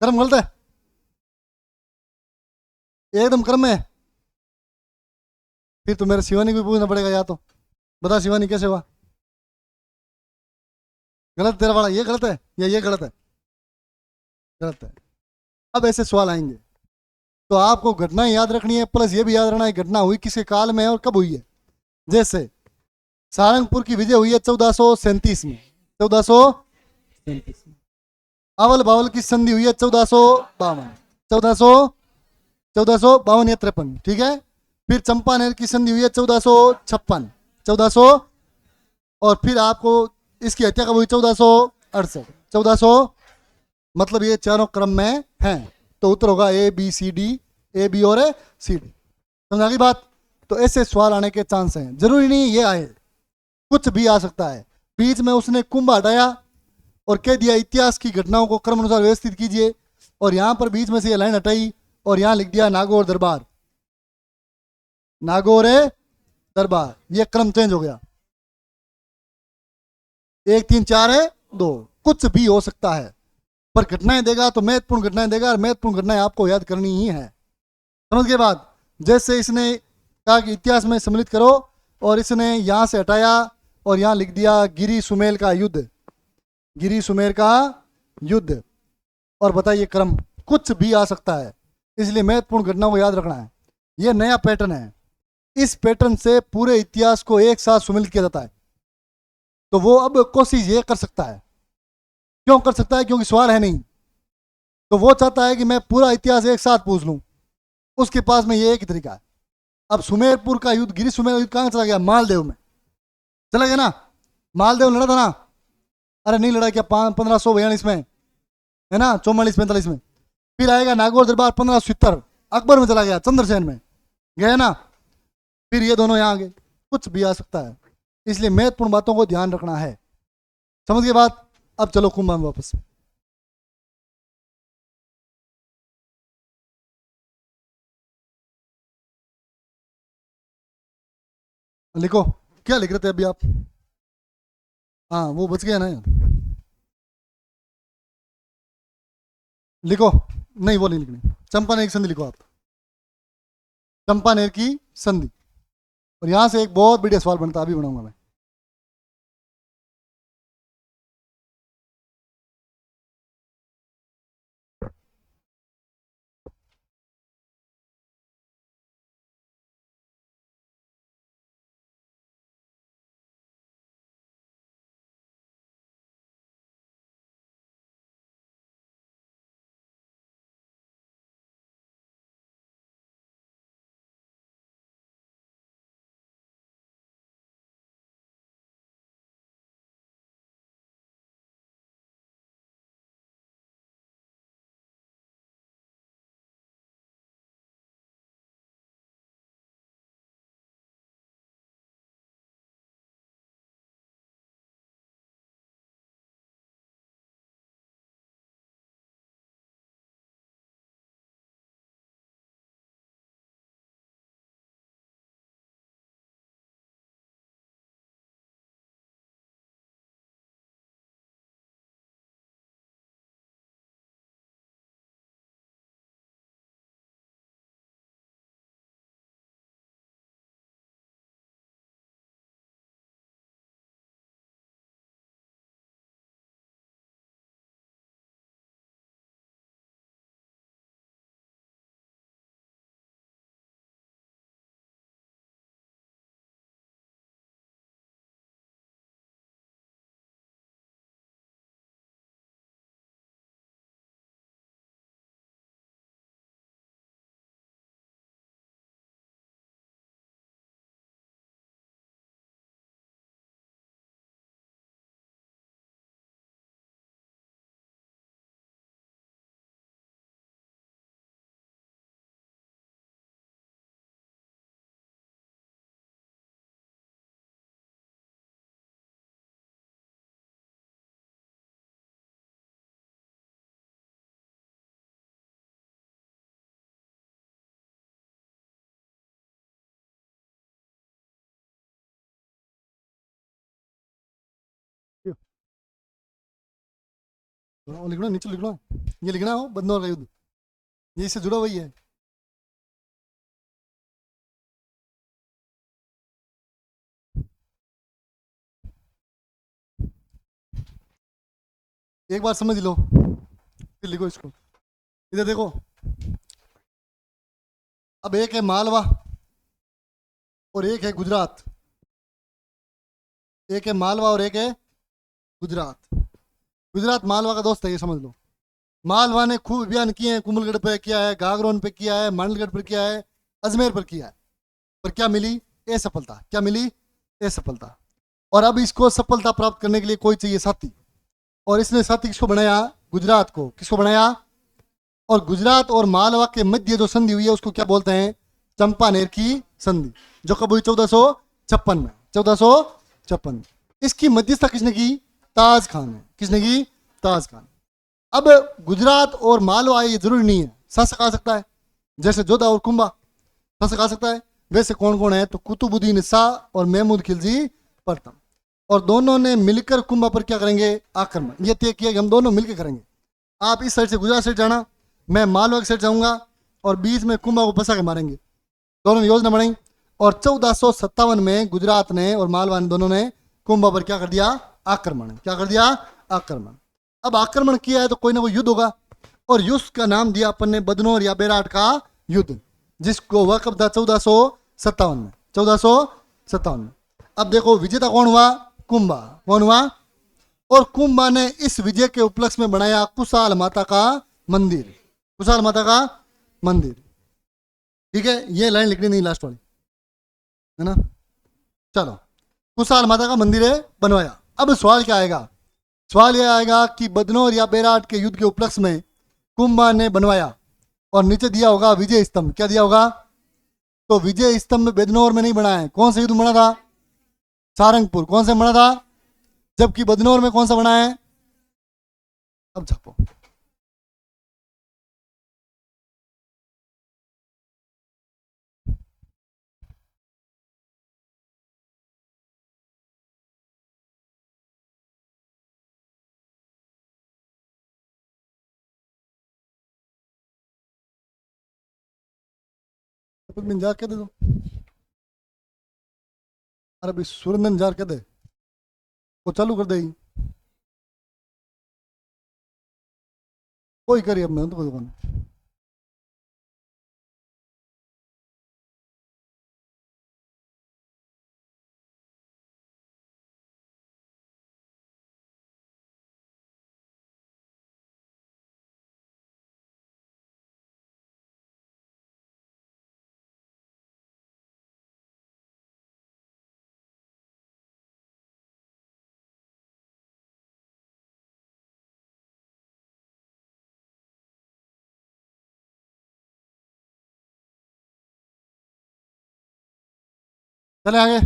कर्म गलत है, एकदम कर्म में है। फिर तो मेरे शिवानी को भी पूछना पड़ेगा या तो। बता शिवानी, कैसे हुआ? गलत, तेरा वाला ये गलत है या ये गलत है? गलत है। अब ऐसे सवाल आएंगे, तो आपको घटना याद रखनी है, प्लस ये भी याद रखना है घटना हुई किसके काल में है और कब हुई है। जैसे सारंगपुर की विजय हुई है 1437 में, 1437 में। अवल बावल की संधि हुई है 1452, 1452 या 53, ठीक है। फिर चंपानेर की संधि हुई है 1456, 1400। और फिर आपको इसकी हत्या कब हुई? 1468, 1400। मतलब ये चारों क्रम में हैं, तो उत्तर होगा A B C D, A B और सी डी। समझ गई बात? तो ऐसे सवाल आने के चांस हैं, जरूरी नहीं ये आए, कुछ भी आ सकता है। बीच में उसने कुंभ हटाया और कह दिया इतिहास की घटनाओं को क्रम अनुसार व्यवस्थित कीजिए, और यहां पर बीच में से ये लाइन हटाई और यहां लिख दिया नागौर दरबार, नागौर है दरबार, ये क्रम चेंज हो गया। एक तीन चार है, दो, कुछ भी हो सकता है, पर घटनाएं देगा तो महत्वपूर्ण घटनाएं देगा, और महत्वपूर्ण घटनाएं आपको याद करनी ही है। समझ के बाद, जैसे इसने कहा कि इतिहास में सम्मिलित करो, और इसने यहां से हटाया और यहां लिख दिया गिरी सुमेल का युद्ध, गिरी सुमेर का युद्ध। और बताइए क्रम, कुछ भी आ सकता है, इसलिए महत्वपूर्ण घटनाओं को याद रखना है। यह नया पैटर्न है, इस पैटर्न से पूरे इतिहास को एक साथ सुमिलित किया जाता है। तो वो अब कोशिश ये कर सकता है, क्यों कर सकता है? क्योंकि सवाल है नहीं, तो वो चाहता है कि मैं पूरा इतिहास एक साथ पूछ लूं, उसके पास में ये एक ही तरीका है। अब सुमेरपुर का युद्ध, गिरी सुमेर युद्ध कहां चला गया? मालदेव में चला गया ना। मालदेव लड़ा था ना? अरे नहीं लड़ा क्या? 1542 में, है ना, 44 45 में। फिर आएगा नागौर दरबार 1570, अकबर में चला गया, चंद्रसेन में गया ना। फिर ये दोनों यहाँ आ गए, कुछ भी आ सकता है, इसलिए महत्वपूर्ण बातों को ध्यान रखना है। समझ गए बात? अब चलो कुंभ में वापस। लिखो, क्या लिख रहे थे अभी आप? हाँ, वो बच गया ना यार। लिखो, नहीं वो नहीं लिखनी, चंपानेर की संधि लिखो आप, चंपानेर की संधि। और यहां से एक बहुत बढ़िया सवाल बनता, अभी बनाऊंगा मैं। वो लिखना, नीचे लिखना, ये लिखना हो बंदों का युद्ध, ये इससे जुड़ा वही है। एक बार समझ लो फिर लिखो इसको। इधर देखो, अब एक है मालवा और एक है गुजरात। एक है मालवा और एक है गुजरात। गुजरात मालवा का दोस्त है, ये समझ लो। मालवा ने खूब अभियान किए हैं, कुंभलगढ़ पे किया है, गागरोन पे किया है, मांडलगढ़ पर किया है, अजमेर पर किया है, पर क्या मिली? असफलता। क्या मिली? असफलता। और अब इसको सफलता प्राप्त करने के लिए कोई चाहिए साथी, और इसने साथी किसको बनाया? गुजरात को। किसको बनाया? और गुजरात और मालवा के मध्य जो संधि हुई है उसको क्या बोलते हैं? चंपानेर की संधि, जो कब हुई? 1456 में। 1456। इसकी मध्यस्थता किसने की? ताज खान ने। किसने की? ताज खान। अब गुजरात और मालवा ये जरूरी नहीं है, शासक आ सकता है, जैसे जोधा और कुंभा शासक आ सकता है। वैसे कौन कौन है? तो कुतुबुद्दीन शाह और महमूद खिलजी प्रथम। और दोनों ने मिलकर कुंभा पर क्या करेंगे? आक्रमण। ये तय किया कि हम दोनों मिलकर करेंगे। आप इस साइड से गुजरात साइड जाना, मैं मालवा की साइड जाऊंगा, और बीच में कुंभा को फंसा के मारेंगे। दोनों ने योजना बनाई, और 1457 में गुजरात ने और मालवा ने दोनों ने कुंभा पर क्या कर दिया? आक्रमण। क्या कर दिया? आक्रमण। अब आक्रमण किया है तो कोई ना कोई युद्ध होगा, और युद्ध का नाम दिया अपन ने बदनौर या बेराट का युद्ध, जिसको वह कब था? 1457 में। 1457 में। अब देखो विजेता कौन हुआ? कुंभा। कौन हुआ? और कुंभा ने इस विजय के उपलक्ष्य में बनाया कुशाल माता का मंदिर। कुशाल माता का मंदिर। ठीक है, ये लाइन लिखनी नहीं लास्ट वाली, है ना? चलो, कुशाल माता का मंदिर है बनवाया। अब सवाल क्या आएगा? सवाल यह आएगा कि बदनौर या बेराट के युद्ध के उपलक्ष्य में कुंभा ने बनवाया, और नीचे दिया होगा विजय स्तंभ। क्या दिया होगा? तो विजय स्तंभ बेदनौर में नहीं बना है। कौन सा युद्ध बना था? सारंगपुर। कौन सा बना था? जबकि बदनौर में कौन सा बना है? अब छापो। बिन जार कह दे दो। अरे भाई सुरेंद्र जार कह दे, वो चालू कर दे। कोई करी अब मैं तो कोई दुकान। चले आगे।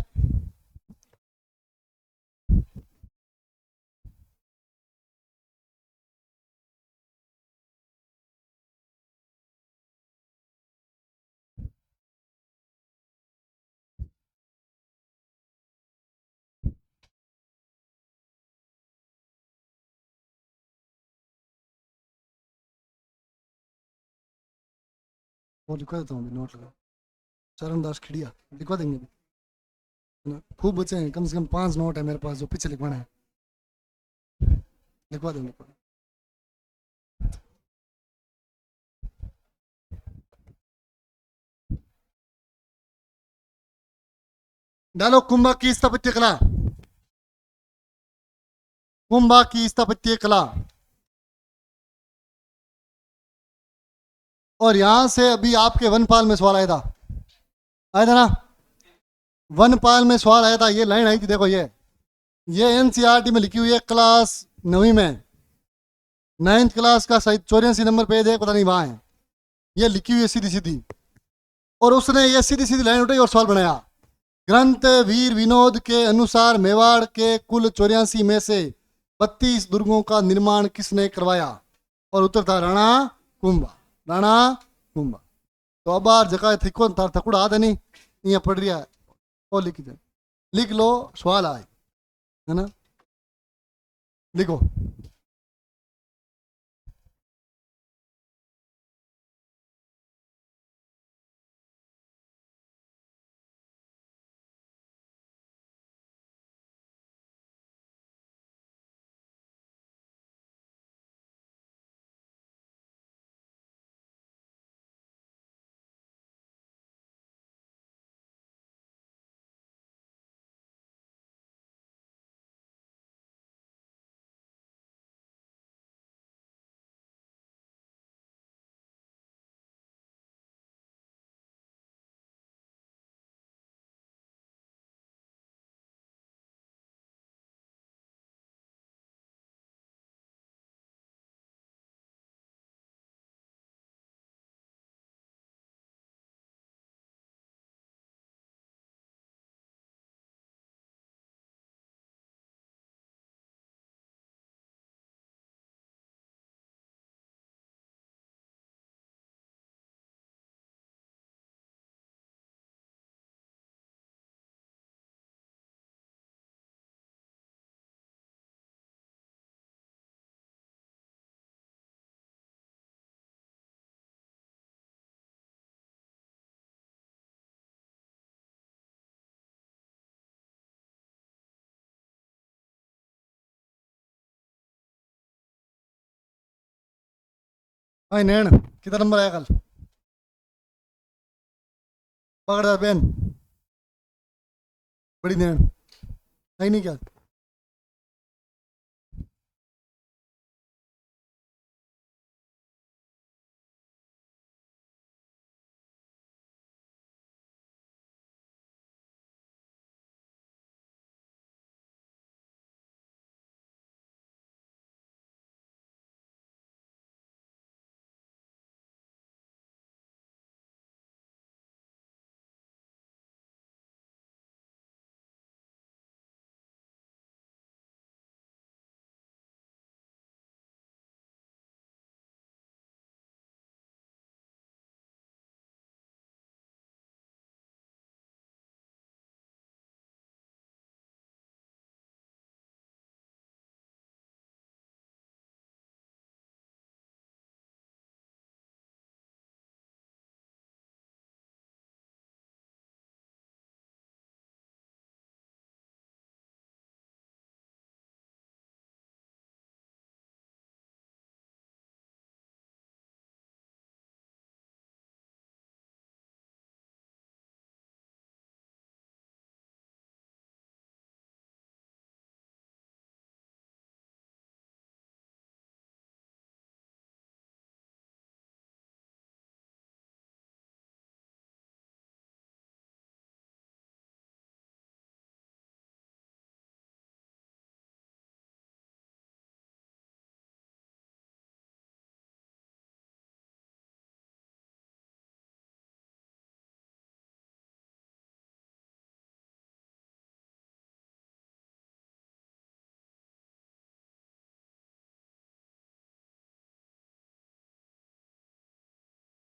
वो लिखवा देता हूँ, नोट लगा। चरण दास खिड़िया लिखवा देंगे अभी, है ना? खूब बचे हैं, कम से कम 5 नोट है मेरे पास जो पीछे लिखवाना है। लिखवा देंगे। डालो कुंभा की स्थापत्य कला। कुंभा की स्थापत्य कला। और यहां से अभी आपके वनपाल में सवाल आया था, आया था ना? वनपाल में सवाल आया था, ये लाइन आई थी, देखो ये एनसीईआरटी में लिखी हुई है, क्लास 9वीं में, 9th क्लास का शायद 84 नंबर पेज है, पता नहीं वहां है, ये लिखी हुई है सीधी सीधी। और उसने ये सीधी सीधी लाइन उठाई और सवाल बनाया। ग्रंथ वीर विनोद के अनुसार मेवाड़ के कुल 84 में से 32 दुर्गों का निर्माण किसने करवाया? और उत्तर था राणा कुंभा। राणा कुंभा। तो अब बार जगह थिको तार थकुड़ा आते नहीं, यहाँ पढ़ रहा है, और लिख दे, लिख लो, सवाल आए, है ना? लिखो। भाई नैन कितना नंबर आया कल? पकड़ पेन। बड़ी नैन नहीं नहीं क्या?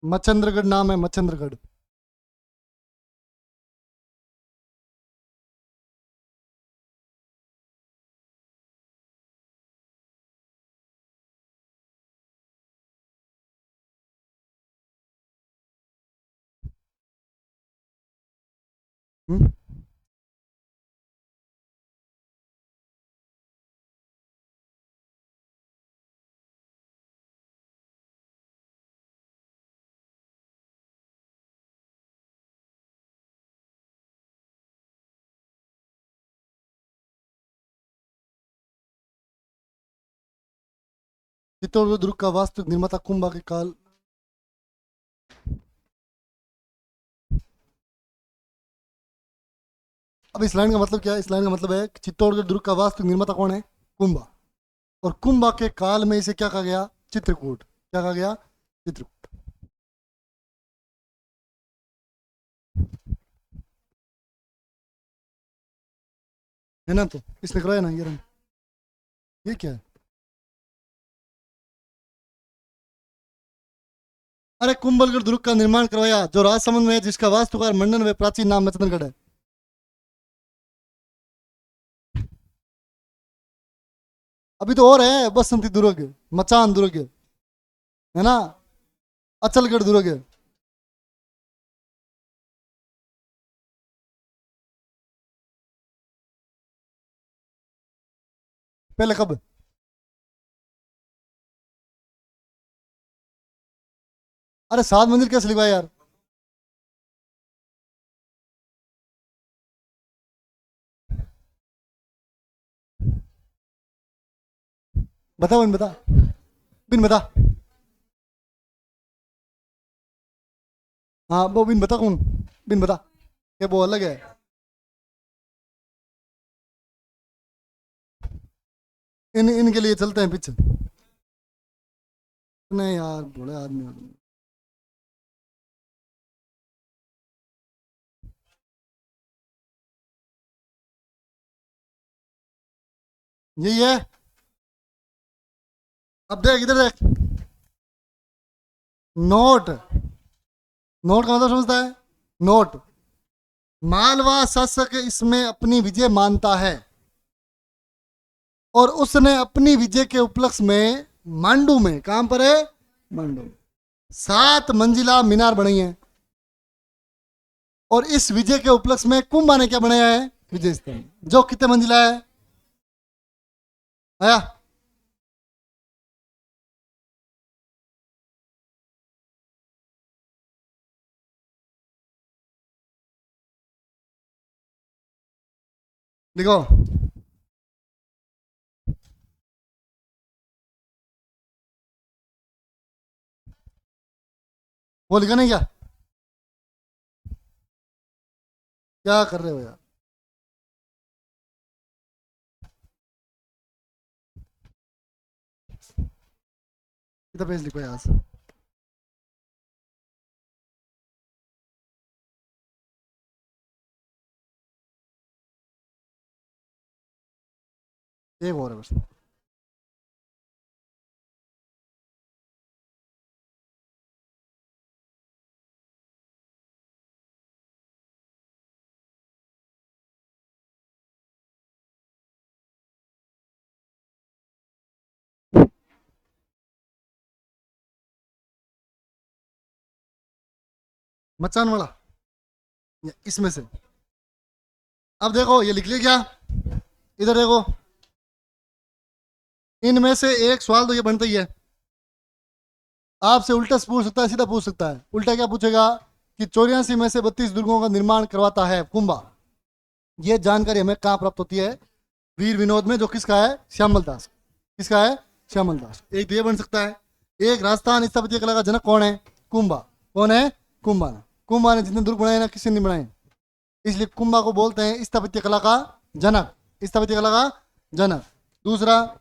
मच्छंद्रगढ़ नाम है, मच्छंद्रगढ़। हम्म? चित्तौड़गढ़ दुर्ग का वास्तविक निर्माता कुंभा के काल। अब इस लाइन का मतलब क्या है? इस लाइन का मतलब है कि चित्तौड़गढ़ दुर्ग का वास्तविक निर्माता कौन है? कुंभा। और कुंभा के काल में इसे क्या कहा गया? चित्रकूट। क्या कहा गया? चित्रकूट। है ना? तो इसने कराया ना ये रंग। ये क्या है? अरे कुंभलगढ़ दुर्ग का निर्माण करवाया जो राजसमंद में है, जिसका वास्तुकार मंडन व प्राचीन नाम मच्छंद्रगढ़ है। अभी तो और है, बसंती दुर्ग, मचान दुर्ग, है ना, अचलगढ़ दुर्ग। पहले कब? अरे 7 मंजिल कैसे लिखवाया यार? बता बिन बता। बिन बता। हाँ वो बिन बता कौन? बिन बता। ये वो अलग है। इनके लिए चलते हैं पीछे। नहीं यार, बड़े आदमी हो तुम। यही है। अब देख इधर देख। नोट। नोट का मतलब समझता है? नोट। मालवा शासक इसमें अपनी विजय मानता है और उसने अपनी विजय के उपलक्ष्य में मांडू में, कहां पर है? मांडू में 7 मंजिला मीनार बनाई है। और इस विजय के उपलक्ष्य में कुंभा ने क्या बनाया है? विजय स्तंभ, जो कितने मंजिला है? आया? लिखो। वो लिखा नहीं क्या? क्या कर रहे हो यार? कितना पेज लिखो यहाँ से? एक और है बस। मचान वाला, इसमें से। अब देखो ये लिख लिया क्या? इधर देखो, इनमें से एक सवाल तो ये बनता ही है। आपसे उल्टा पूछ सकता है, सीधा पूछ सकता है। उल्टा क्या पूछेगा कि 84 में से 32 दुर्गों का निर्माण करवाता है कुंभा। ये जानकारी हमें कहाँ प्राप्त होती है? वीर विनोद में, जो किसका है? श्यामल दास। किसका है? श्यामल दास। एक तो ये बन सकता है। एक, राजस्थान स्थापत्य कला का जनक कौन है? कुंभा। कौन है? कुंभा ने। कुंभा ने जितने दुर्ग बनाए ना, किसी ने बनाए, इसलिए कुंभा को बोलते हैं स्थापत्य कला का जनक। स्थापत्य कला का जनक। दूसरा,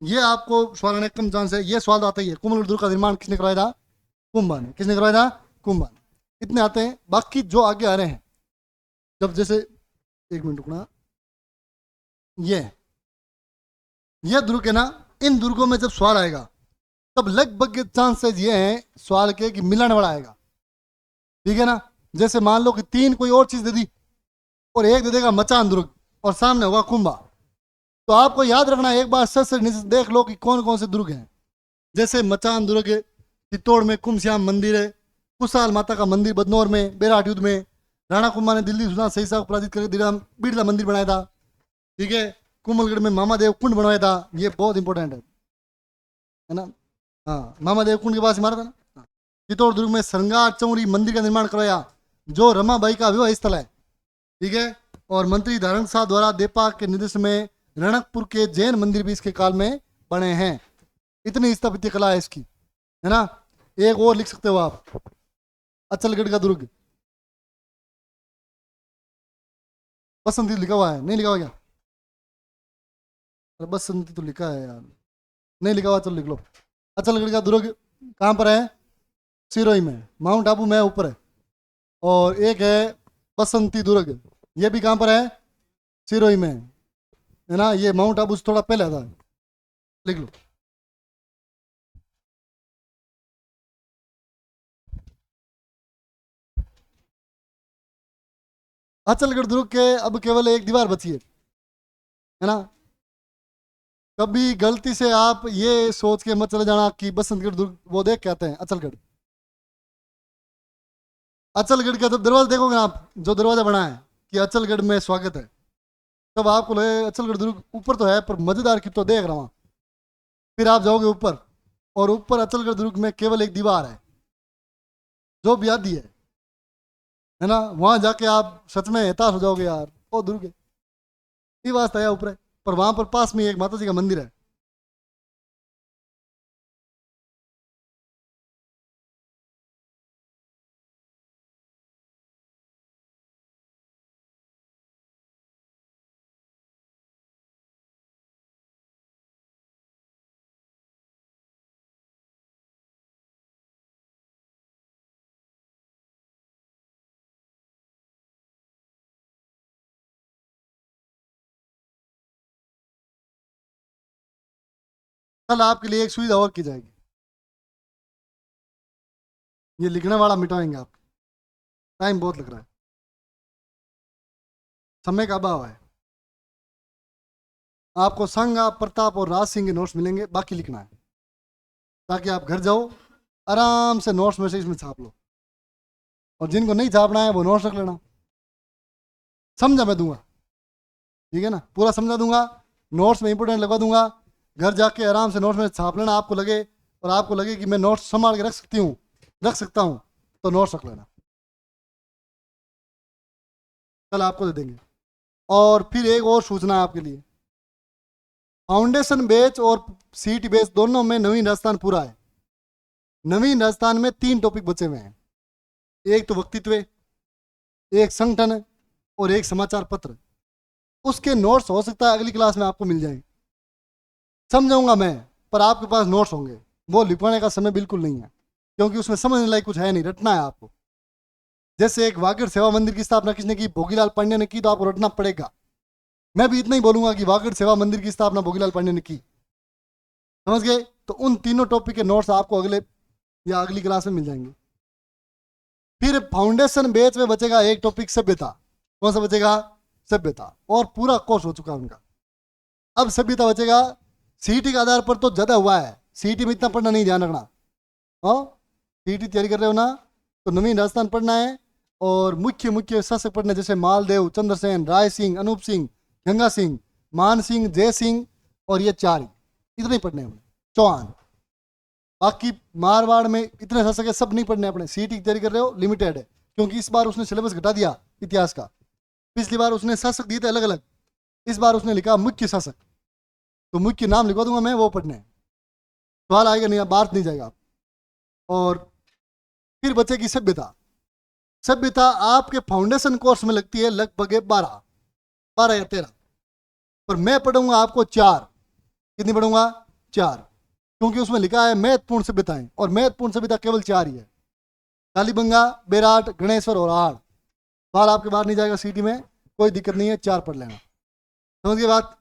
ये आपको सवाल आने कम चांस है, ये सवाल तो आता ही है, कुंभलगढ़ दुर्ग का निर्माण किसने करवाया था? कुंभा ने। किसने करवाया था? कुंभा ने। इतने आते हैं। बाकी जो आगे आ रहे हैं, जब जैसे, एक मिनट रुकना, ये दुर्ग है ना, इन दुर्गों में जब सवाल आएगा तब लगभग चांसेस ये हैं सवाल के कि मिलाने वाला आएगा। ठीक है ना? जैसे मान लो कि 3 कोई और चीज दे दी और एक दे देगा मचान दुर्ग और सामने होगा कुंभा, तो आपको याद रखना एक बार सच से देख लो कि कौन कौन से दुर्ग हैं। जैसे मचान दुर्ग चित्तौड़ में कुमश्याम मंदिर है, कुशाल माता का मंदिर बदनौर में बेराट युद्ध में, राणा कुंभा ने दिल्ली सुल्तान सहीसा को पराजित करके बिरला मंदिर बनाया था। ठीक है? कुंभलगढ़ में मामादेव कुंड बनवाया था, ये बहुत इंपॉर्टेंट है ना? हाँ, मामादेव कुंड के पास मारा था ना। हाँ। चित्तौड़ दुर्ग में श्रृंगार चौरी मंदिर का निर्माण करवाया, जो रमाबाई का विवाह स्थल है। ठीक है? और मंत्री धारण शाह द्वारा देपा के निर्देश में रणकपुर के जैन मंदिर भी इसके काल में बने हैं। इतनी स्थापत्य कला है इसकी, है ना? एक और लिख सकते हो आप, अचलगढ़ का दुर्ग। बसंती लिखा हुआ है, नहीं लिखा हुआ क्या? अरे बसंती तो लिखा है यार, नहीं लिखा हुआ, चलो लिख लो। अचलगढ़ का दुर्ग कहाँ पर है? सिरोही में, माउंट आबू में ऊपर है। और एक है बसंती दुर्ग, ये भी कहाँ पर है? सिरोही में, है ना? ये माउंट आबू से थोड़ा पहले आता है, लिख लो। अचलगढ़ दुर्ग के अब केवल एक दीवार बची है ना? कभी गलती से आप ये सोच के मत चले जाना कि बसंतगढ़ दुर्ग वो देख के आते हैं अचलगढ़। अचलगढ़ का जब दरवाजा देखोगे आप, जो दरवाजा बना है कि अचलगढ़ में स्वागत है, तब आपको लगे अचलगढ़ दुर्ग ऊपर तो है पर मजेदार की तो देख रहा हूँ। फिर आप जाओगे ऊपर, और ऊपर अचलगढ़ दुर्ग में केवल एक दीवार है जो ब्यादी है ना? वहां जाके आप सच में हताश हो जाओगे यार, वो दुर्ग है, ये वास्ता है ऊपर है। पर वहां पर पास में एक माता जी का मंदिर है। कल आपके लिए एक सुविधा और की जाएगी, ये लिखने वाला मिटाएंगे आप। टाइम बहुत लग रहा है, समय का अभाव है। आपको संगा प्रताप और राज सिंह के नोट्स मिलेंगे, बाकी लिखना है, ताकि आप घर जाओ आराम से नोट्स में से इसमें छाप लो। और जिनको नहीं छापना है वो नोट्स रख लेना, समझा मैं दूंगा। ठीक है ना? पूरा समझा दूंगा, नोट्स में इंपोर्टेंट लगवा दूंगा। घर जाके आराम से नोट्स में छाप लेना, आपको लगे और आपको लगे कि मैं नोट्स संभाल के रख सकता हूँ, तो नोट्स रख लेना, कल आपको दे देंगे। और फिर एक और सूचना है आपके लिए, फाउंडेशन बैच और सीटी बैच दोनों में नवीन राजस्थान पूरा है। नवीन राजस्थान में 3 टॉपिक बचे हुए हैं, एक तो वक्तित्व, एक संगठन और एक समाचार पत्र। उसके नोट्स हो सकता है अगली क्लास में आपको मिल जाए, समझाऊंगा मैं, पर आपके पास नोट्स होंगे। वो लिखवाने का समय बिल्कुल नहीं है, क्योंकि उसमें समझने लायक कुछ है नहीं, रटना है आपको। जैसे एक वागड़ सेवा मंदिर की स्थापना किसने की? भोगीलाल पांडे ने की, तो आपको रटना पड़ेगा। मैं भी इतना ही बोलूंगा कि वागड़ सेवा मंदिर की स्थापना भोगीलाल पांडे ने की, समझ गए? तो उन तीनों टॉपिक के नोट्स आपको अगले या अगली क्लास में मिल जाएंगे। फिर फाउंडेशन बैच में बचेगा एक टॉपिक, सभ्यता। कौन सा बचेगा? सभ्यता। और पूरा कोर्स हो चुका है उनका। अब सभ्यता बचेगा। सीटी के आधार पर तो ज्यादा हुआ है, सीटी में इतना पढ़ना नहीं, ध्यान रखना। हाँ, सीटी तैयारी कर रहे हो ना, तो नवीन राजस्थान पढ़ना है और मुख्य मुख्य शासक पढ़ने, जैसे मालदेव, चंद्रसेन, राय सिंह, अनूप सिंह, गंगा सिंह, मान सिंह, जय सिंह, और ये 4 ही, इतने ही पढ़ने हैं हमने, चौहान। बाकी मारवाड़ में इतने शासक है, सब नहीं पढ़ने अपने। सीटी की तैयारी कर रहे हो, लिमिटेड है, क्योंकि इस बार उसने सिलेबस घटा दिया इतिहास का। पिछली बार उसने शासक दिए थे अलग अलग, इस बार उसने लिखा मुख्य शासक, तो मुख्य नाम लिखवा दूंगा मैं, वो पढ़ने हैं। सवाल आएगा नहीं, बात नहीं जाएगा। और फिर बचेगी सभ्यता। सभ्यता आपके फाउंडेशन कोर्स में लगती है लगभग 12 या 13, पर मैं पढ़ूंगा आपको 4। कितनी पढ़ूंगा? 4, क्योंकि उसमें लिखा है महत्वपूर्ण सभ्यताएं, और महत्वपूर्ण सभ्यता केवल 4 ही है, कालीबंगा, बेराट, गणेश्वर और आड़। बार आपके बाहर नहीं जाएगा सीटी में, कोई दिक्कत नहीं है, 4 पढ़ लेना, समझ गए बात?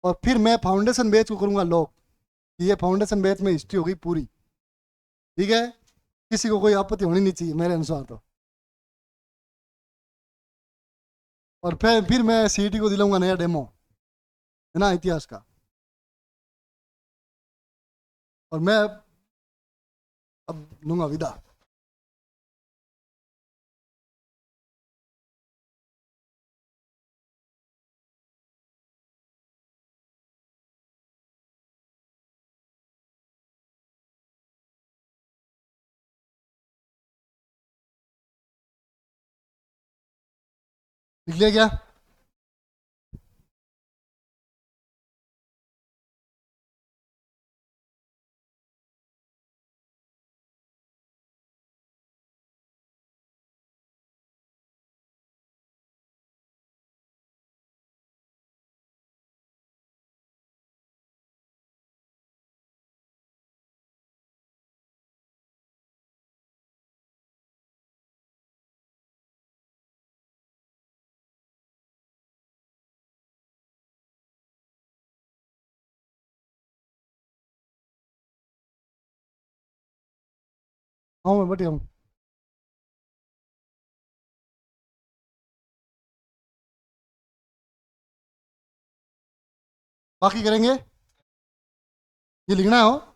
और फिर मैं फाउंडेशन बैच को करूंगा लॉक। ये फाउंडेशन बैच में हिस्ट्री होगी पूरी, ठीक है? किसी को कोई आपत्ति होनी नहीं चाहिए मेरे अनुसार तो। और फिर मैं सीटी को दिलाऊंगा नया डेमो, है ना, इतिहास का। और मैं अब लूंगा विदा। लिख लिया क्या? हाँ मैं बढ़िया हूँ। बाकी करेंगे, ये लिखना है हो।